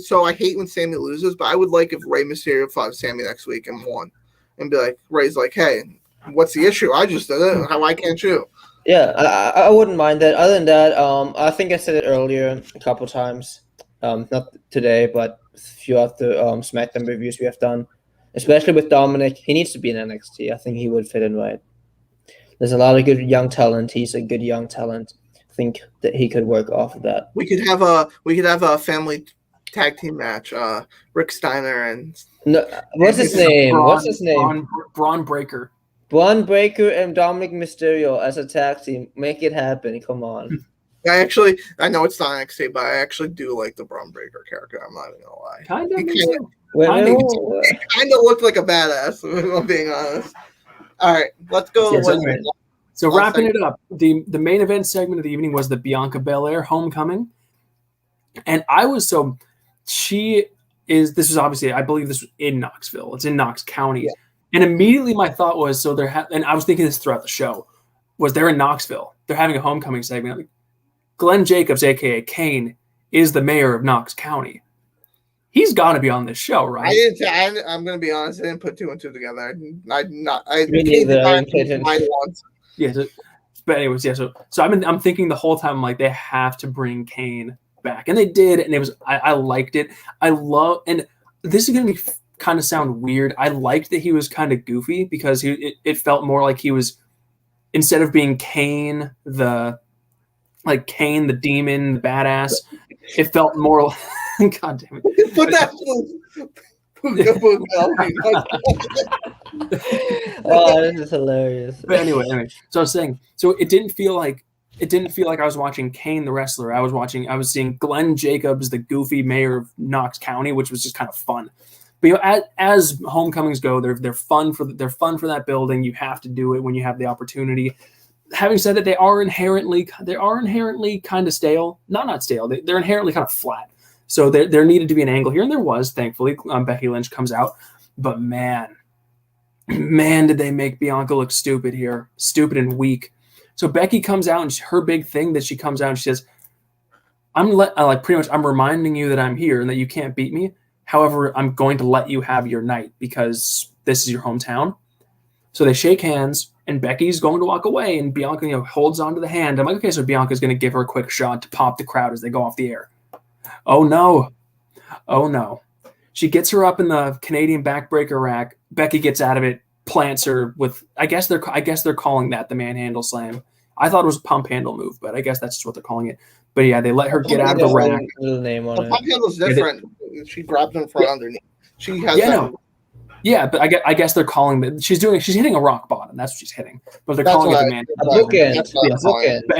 So I hate when Sammy loses, but I would like if Rey Mysterio fought Sammy next week and won, and be like, Ray's like, "Hey, what's the issue? I just did it. Why can't you?" Yeah, I wouldn't mind that. Other than that, I think I said it earlier a couple times. Not today, but a few of the SmackDown reviews we have done. Especially with Dominic, he needs to be in NXT. I think he would fit in right. There's a lot of good young talent. He's a good young talent. I think that he could work off of that. We could have a family tag team match. Rick Steiner and what's his name? Braun Breaker. Braun Breaker and Dominic Mysterio as a tag team. Make it happen. Come on. I know it's not NXT, but I actually do like the Braun Breaker character. I'm not even gonna lie. Kind of. He kind of looked like a badass, if I'm being honest. All right, let's go. So wrapping it up, the main event segment of the evening was the Bianca Belair homecoming, and this was obviously, I believe this was in Knoxville. It's in Knox County, and immediately my thought was, and I was thinking this throughout the show, was they're in Knoxville, they're having a homecoming segment. Like, Glenn Jacobs, aka Kane, is the mayor of Knox County. He's got to be on this show, right? I'm going to be honest. I didn't put two and two together. Me neither. Yeah, but anyways, yeah. So I'm thinking the whole time, like, they have to bring Kane back, and they did, and it was I liked it. And this is going to be kind of sound weird. I liked that he was kind of goofy because it felt more like he was, instead of being Kane the demon, the badass, it felt more. God damn it! Put that. Oh, this is hilarious. But anyway, so I was saying, so it didn't feel like I was watching Kane the wrestler. I was seeing Glenn Jacobs, the goofy mayor of Knox County, which was just kind of fun. But as homecomings go, they're fun for that building. You have to do it when you have the opportunity. Having said that, they are inherently kind of stale. Not stale. They're inherently kind of flat. So there needed to be an angle here, and there was, thankfully. Becky Lynch comes out. But man, did they make Bianca look stupid here. Stupid and weak. So Becky comes out, and her big thing that she comes out and she says, I'm reminding you that I'm here and that you can't beat me. However, I'm going to let you have your night because this is your hometown. So they shake hands, and Becky's going to walk away, and Bianca, holds onto the hand. I'm like, okay, so Bianca's going to give her a quick shot to pop the crowd as they go off the air. Oh no. She gets her up in the Canadian backbreaker rack. Becky gets out of it, plants her with, I guess they're calling that the manhandle slam. I thought it was a pump handle move, but I guess that's just what they're calling it. But yeah, they let her get out of the rack. The pump handle's different. She grabbed him from underneath. She has Yeah, but I guess they're calling that she's hitting a rock bottom. That's what she's hitting. But they're calling it the man. But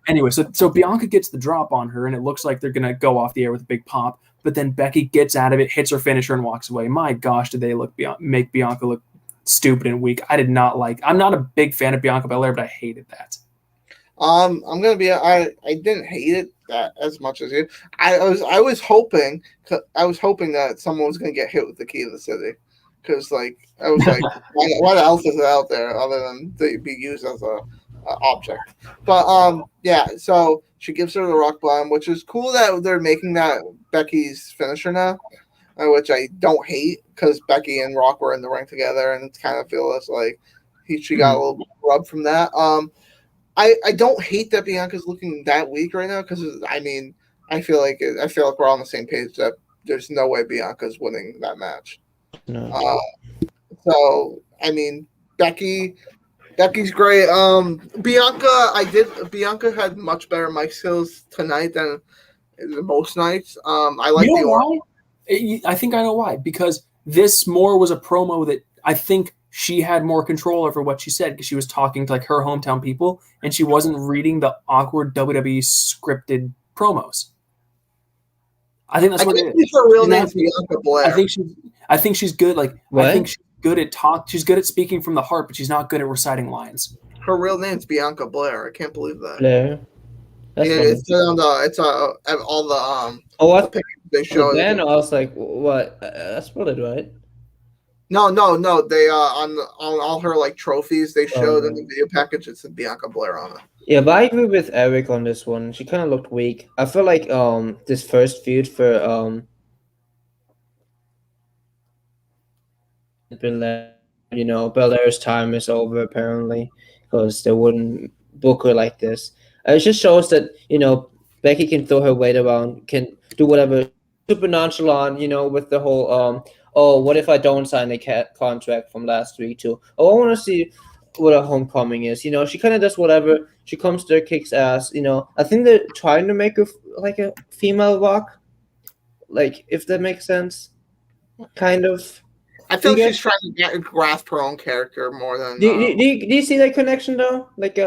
anyway, so Bianca gets the drop on her, and it looks like they're gonna go off the air with a big pop. but then Becky gets out of it, hits her finisher, and walks away. My gosh, did they make Bianca look stupid and weak? I did not like. I'm not a big fan of Bianca Belair, but I hated that. I'm gonna be. I didn't hate it that as much as you. I was hoping that someone was gonna get hit with the key to the city, because like I was like, what else is out there other than to be used as a object? But yeah. So she gives her the rock bottom, which is cool that they're making that Becky's finisher now, which I don't hate because Becky and Rock were in the ring together, and it kind of feels like she got a little rub from that. I don't hate that Bianca's looking that weak right now because I mean I feel like we're all on the same page that there's no way Bianca's winning that match. No. So I mean Becky's great. Bianca had much better mic skills tonight than most nights. I like you know why? I think I know why, because this more was a promo that I think she had more control over what she said because she was talking to like her hometown people and she wasn't reading the awkward WWE scripted promos. I think that's what it is. Her real name's Bianca Blair. I think she's good. Like what? I think she's good at talk. She's good at speaking from the heart, but she's not good at reciting lines. Her real name's Bianca Blair. I can't believe that. Blair. That's Yeah, funny. it's all the what? the pictures they show. Then I was like, what? That's spelled it right. No. They on all her like trophies they showed in the video package. It said Bianca Blair on it. Yeah, but I agree with Eric on this one. She kind of looked weak. I feel like this first feud for Belair, Belair's time is over apparently because they wouldn't book her like this. It just shows that Becky can throw her weight around, can do whatever, super nonchalant, with the whole oh, what if I don't sign the contract from last week too? Oh, I want to see what a homecoming is. She kind of does whatever. She comes there, kicks ass. I think they're trying to make her like a female Rock, like if that makes sense, kind of. I feel like she's trying to grasp her own character more than. Do you see that connection though? Like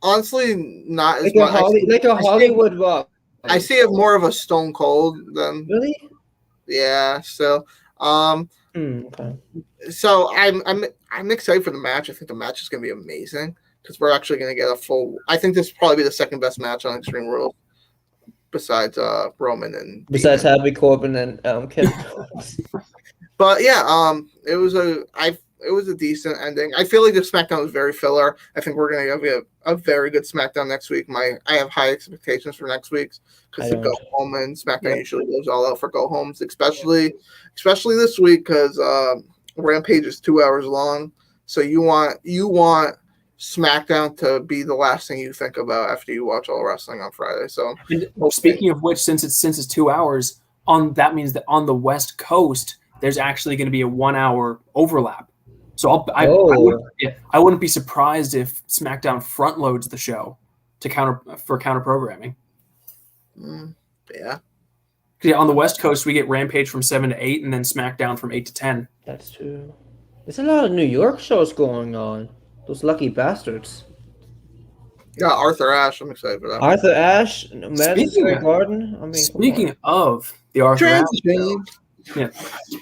honestly, not like as much. Like a Hollywood Rock. I see it more of a Stone Cold than. Really? Yeah. So. Okay. So I'm excited for the match. I think the match is going to be amazing because we're actually going to get a full. I think this will probably be the second best match on Extreme Rules, besides Roman and. Besides Happy Corbin and Kevin. But yeah, it was a decent ending. I feel like the SmackDown was very filler. I think we're going to have a very good SmackDown next week. I have high expectations for next week's because the go home and SmackDown usually goes all out for go homes, especially this week because Rampage is 2 hours long. So you want SmackDown to be the last thing you think about after you watch all wrestling on Friday. So speaking of which, since it's 2 hours that means that on the West Coast there's actually going to be a 1 hour overlap. So I wouldn't be surprised if SmackDown front loads the show to counter programming. Yeah. On the West Coast, we get Rampage from 7 to 8, and then SmackDown from 8 to 10. That's true. There's a lot of New York shows going on. Those lucky bastards. Yeah, Arthur Ashe. I'm excited for that. Arthur Ashe, Madison Square Garden. Speaking of the Arthur Ashe show,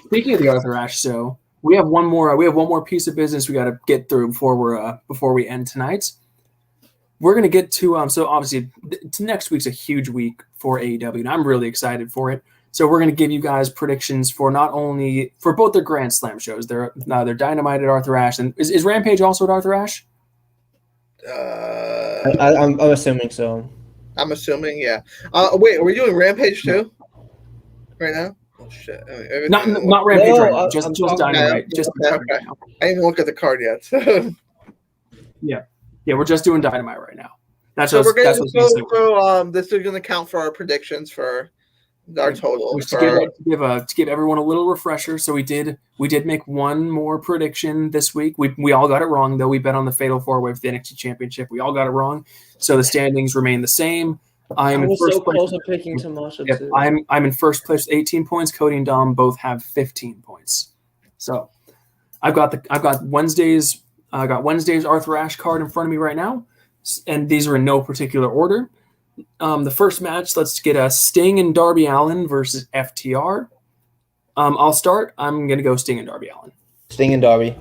speaking of the Arthur Ashe show, we have one more piece of business we got to get through before we end tonight. We're gonna get to so obviously next week's a huge week for AEW, and I'm really excited for it. So we're gonna give you guys predictions for both their Grand Slam shows. They're Dynamite at Arthur Ashe, and is Rampage also at Arthur Ashe? I'm assuming so. I'm assuming, yeah. Wait, are we doing Rampage too? Right now? Oh shit! Not Rampage right now. Just Dynamite. Okay. I didn't even look at the card yet. Yeah, we're just doing Dynamite right now. So we're going to go through. This is going to count for our predictions for our total. To give everyone a little refresher, so we did make one more prediction this week. We all got it wrong, though. We bet on the Fatal 4-Way for the NXT Championship. We all got it wrong, so the standings remain the same. I was so close to picking Tommaso too. I'm in first place with 18 points. Cody and Dom both have 15 points. So I've got Wednesday's Arthur Ashe card in front of me right now, and these are in no particular order. The first match, let's get Sting and Darby Allin versus FTR. I'll start. I'm going to go Sting and Darby Allin. Sting and Darby.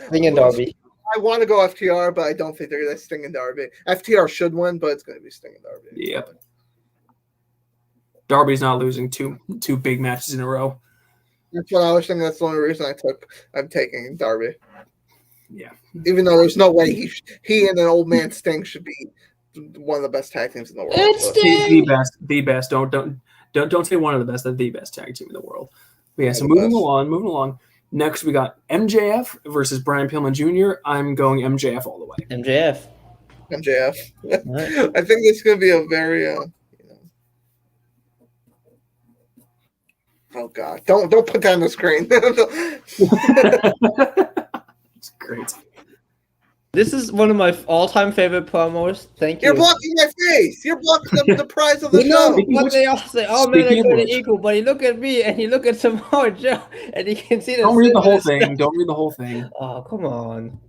Sting and Darby. I want to go FTR, but I don't think they're going to Sting and Darby. FTR should win, but it's going to be Sting and Darby. Yep. Darby's not losing two big matches in a row. That's what I was thinking. That's the only reason I'm taking Darby. Yeah. Even though there's no way he and an old man Sting should be one of the best tag teams in the world. It's The best. Don't say one of the best. They're the best tag team in the world. But yeah. So moving along. Next, we got MJF versus Brian Pillman Jr. I'm going MJF all the way. MJF. I think this is going to be a very, oh God! Don't put that on the screen. It's great. This is one of my all-time favorite promos. Thank you. You're blocking my face. You're blocking the prize of the No, show. but they all say, "Oh man, I got an equal." But you look at me and you look at Samoa Joe, and you can see the. Don't read the whole thing. Don't read the whole thing. Oh come on!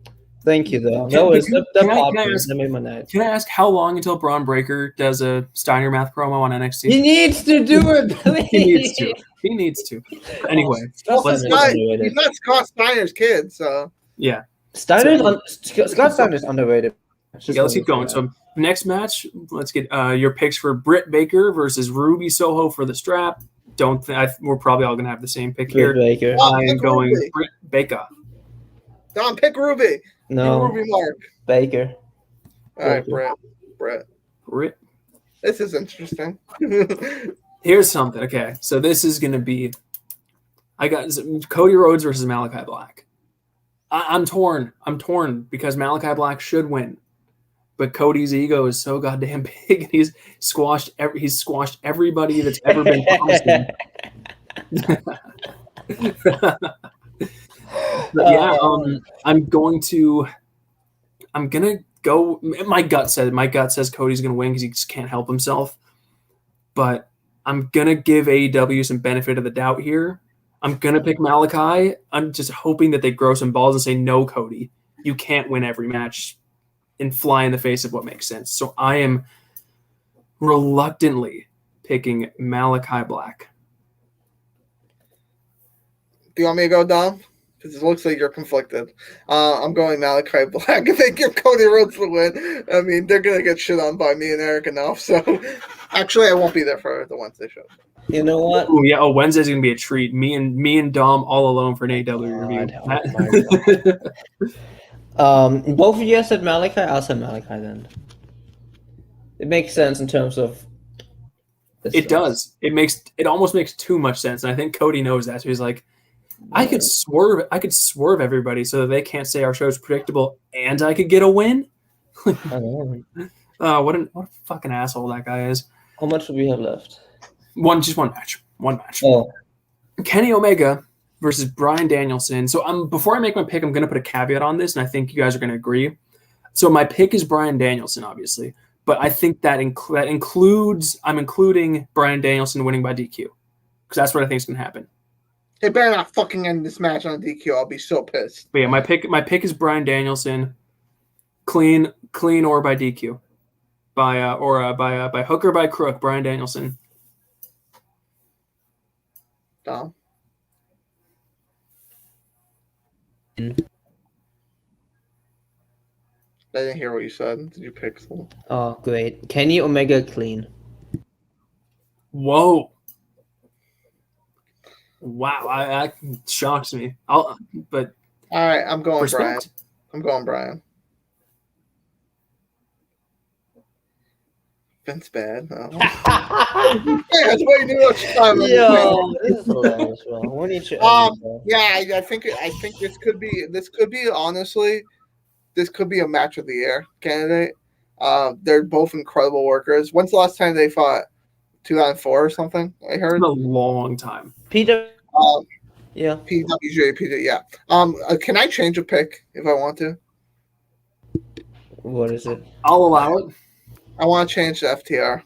Thank you though. Can That made my night. Can I ask how long until Braun Breaker does a Steiner Math promo on NXT? He needs to do it. Please. He needs to. Anyway, He's not Scott Steiner's kid, so yeah. Scott Steiner's underrated. Yeah, let's keep going. So next match, let's get your picks for Britt Baker versus Ruby Soho for the strap. We're probably all gonna have the same pick here. Baker. I'm going Ruby. Britt Baker. Don, pick Ruby. No. Pick Ruby Mark. Baker. All right, Britt. This is interesting. Here's something. Okay, so this is gonna be. I got Cody Rhodes versus Malachi Black. I'm torn. Because Malachi Black should win, but Cody's ego is so goddamn big, and he's squashed everybody that's ever been promised him. But yeah, I'm gonna go. My gut says Cody's gonna win because he just can't help himself. But I'm gonna give AEW some benefit of the doubt here. I'm going to pick Malachi. I'm just hoping that they grow some balls and say, no, Cody, you can't win every match and fly in the face of what makes sense. So I am reluctantly picking Malachi Black. Do you want me to go, Dom? Because it looks like you're conflicted. I'm going Malachi Black. If they give Cody Rhodes the win, I mean, they're going to get shit on by me and Eric enough. So actually, I won't be there for the Wednesday show. You know what? Oh yeah. Wednesday's gonna be a treat. Me and Dom all alone for an AEW review. Both of you said Malachi. I'll say Malachi then. It makes sense in terms of. It does. It almost makes too much sense, and I think Cody knows that. So he's like, I could swerve everybody so that they can't say our show's predictable, and I could get a win. What a fucking asshole that guy is. How much do we have left? One match. Oh. Kenny Omega versus Bryan Danielson. So before I make my pick, I'm going to put a caveat on this, and I think you guys are going to agree. So my pick is Bryan Danielson, obviously, but I think that includes I'm including Bryan Danielson winning by DQ because that's what I think is going to happen. They better not fucking end this match on DQ. I'll be so pissed. But yeah, my pick is Bryan Danielson, clean or by DQ, by hook or by crook. Bryan Danielson. Dom. I didn't hear what you said. Did you pick someone? Oh, great. Kenny Omega clean. Whoa. Wow, that shocks me. But all right, I'm going respect. Brian. Vince bad. No. That's way too much time. Yo, this is hilarious, bro. When you yeah, I think this could be honestly, this could be a match of the year candidate. They're both incredible workers. When's the last time they fought? 2004 or something? I heard. It's a long time. Peter. Yeah. PWJ. Yeah. Can I change a pick if I want to? What is it? I'll allow it. I want to change to FTR.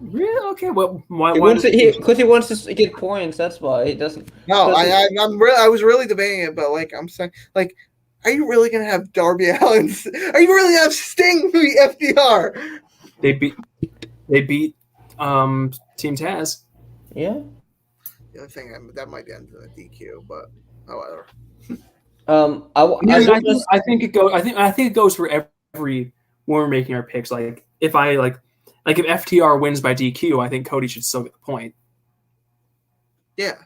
Really? Okay. Well, why? He why wants does to, because he wants to get points. That's why he doesn't. No, doesn't- I was really debating it, but like I'm saying, like, are you really gonna have Darby Allin? Are you really gonna have Sting be FDR? they beat Team Taz? Yeah. The only thing that might end in a DQ, but however. I think it goes. I think it goes for every when we're making our picks. Like if if FTR wins by DQ, I think Cody should still get the point. Yeah.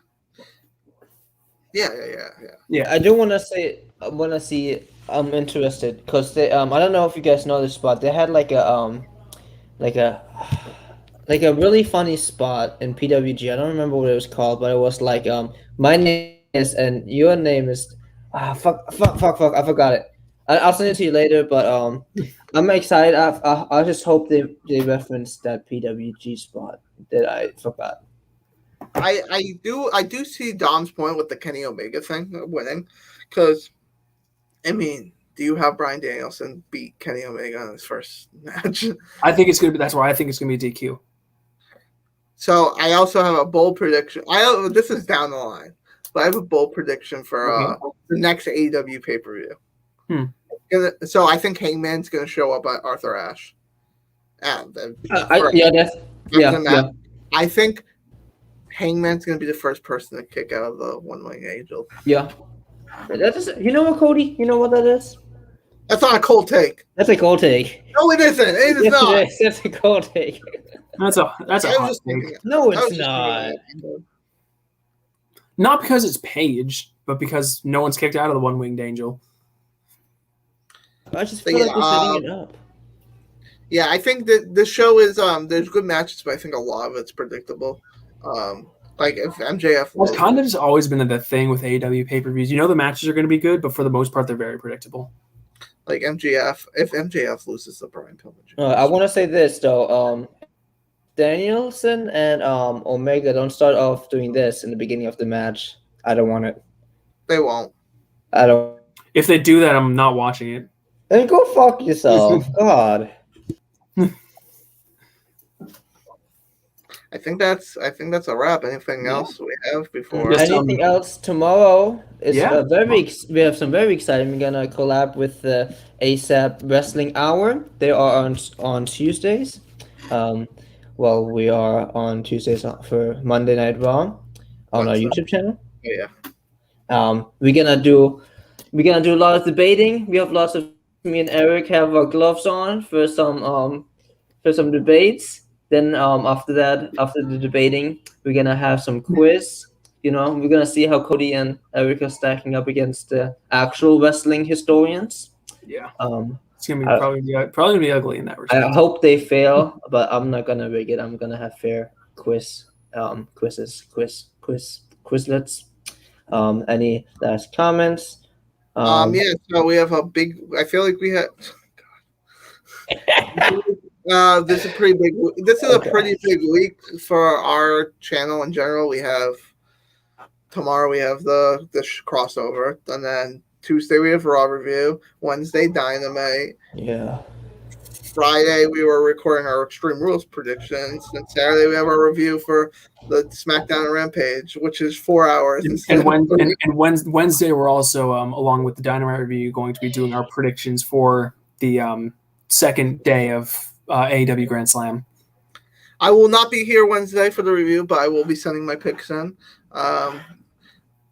Yeah. I do want to say, I want to see. I'm interested because they. I don't know if you guys know this spot. They had like like a, like a really funny spot in PWG. I don't remember what it was called, but it was like my name is and your name is. Fuck! I forgot it. I'll send it to you later. But I'm excited. I just hope they reference that PWG spot that I forgot. I do see Dom's point with the Kenny Omega thing winning, because I mean, do you have Bryan Danielson beat Kenny Omega in his first match? I think it's gonna be. That's why I think it's gonna be DQ. So I also have a bold prediction. This is down the line, but I have a bold prediction for the next AEW pay per view. So I think Hangman's going to show up at Arthur Ashe. I think Hangman's going to be the first person to kick out of the One Wing Angel. Yeah. That is, you know what, Cody? You know what that is? That's not a cold take. That's a cold take. No, it isn't. It is Yes, not. it is. That's a cold take. That's a hot take. No, it's not. Not because it's Paige, but because no one's kicked out of the One Winged Angel. I just feel like they're setting it up. Yeah, I think that this show is there's good matches, but I think a lot of it's predictable. Like if MJF, It's kind of just always been the thing with AEW pay-per-views. You know the matches are going to be good, but for the most part, they're very predictable. like MJF, if MJF loses the Brian Pillman. I want to say this though. Danielson and Omega don't start off doing this in the beginning of the match. I don't want it. They won't. I don't. If they do that, I'm not watching it. Then go fuck yourself. God. I think that's a wrap. Anything else we have before? Yes. Anything else tomorrow? Is Yeah. we have some very exciting. We're gonna collab with the ASAP Wrestling Hour. They are on Tuesdays. Well, we are on Tuesdays for Monday Night Raw on our YouTube channel. Yeah. We're gonna do a lot of debating. We have lots of me and Eric have our gloves on for some debates. Then after the debating, we're gonna have some quiz. You know, we're gonna see how Cody and Eric are stacking up against the actual wrestling historians. Yeah. It's It's gonna be probably gonna be ugly in that respect. I hope they fail, but I'm not gonna rig it. I'm gonna have fair quizlets. Any last comments? Yeah. So we have a big. I feel like we have. This is a pretty big. This is a pretty big week for our channel in general. We have tomorrow. We have the crossover, and then Tuesday we have Raw review. Wednesday Dynamite. Yeah. Friday we were recording our Extreme Rules predictions, and Saturday we have our review for the SmackDown Rampage, which is 4 hours. And Wednesday we're also along with the Dynamite review going to be doing our predictions for the second day of AEW Grand Slam. I will not be here Wednesday for the review, but I will be sending my picks in.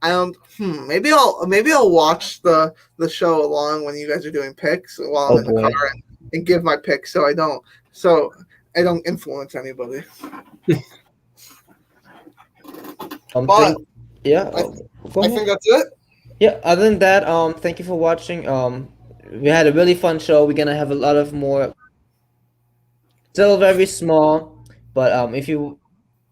I don't. Maybe I'll watch the show along when you guys are doing picks while I'm in the car and give my picks, so I don't influence anybody. But yeah, I think that's it. Yeah. Other than that, thank you for watching. We had a really fun show. We're gonna have a lot of more. Still very small, but if you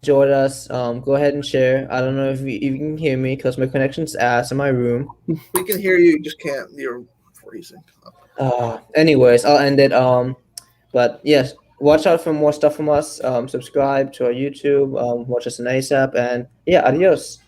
enjoyed us, go ahead and share. I don't know if you can hear me because my connection's ass in my room. We can hear you, just can't. You're freezing. Anyways, I'll end it. But yes, watch out for more stuff from us. Subscribe to our YouTube. Watch us on ASAP, and yeah, adios.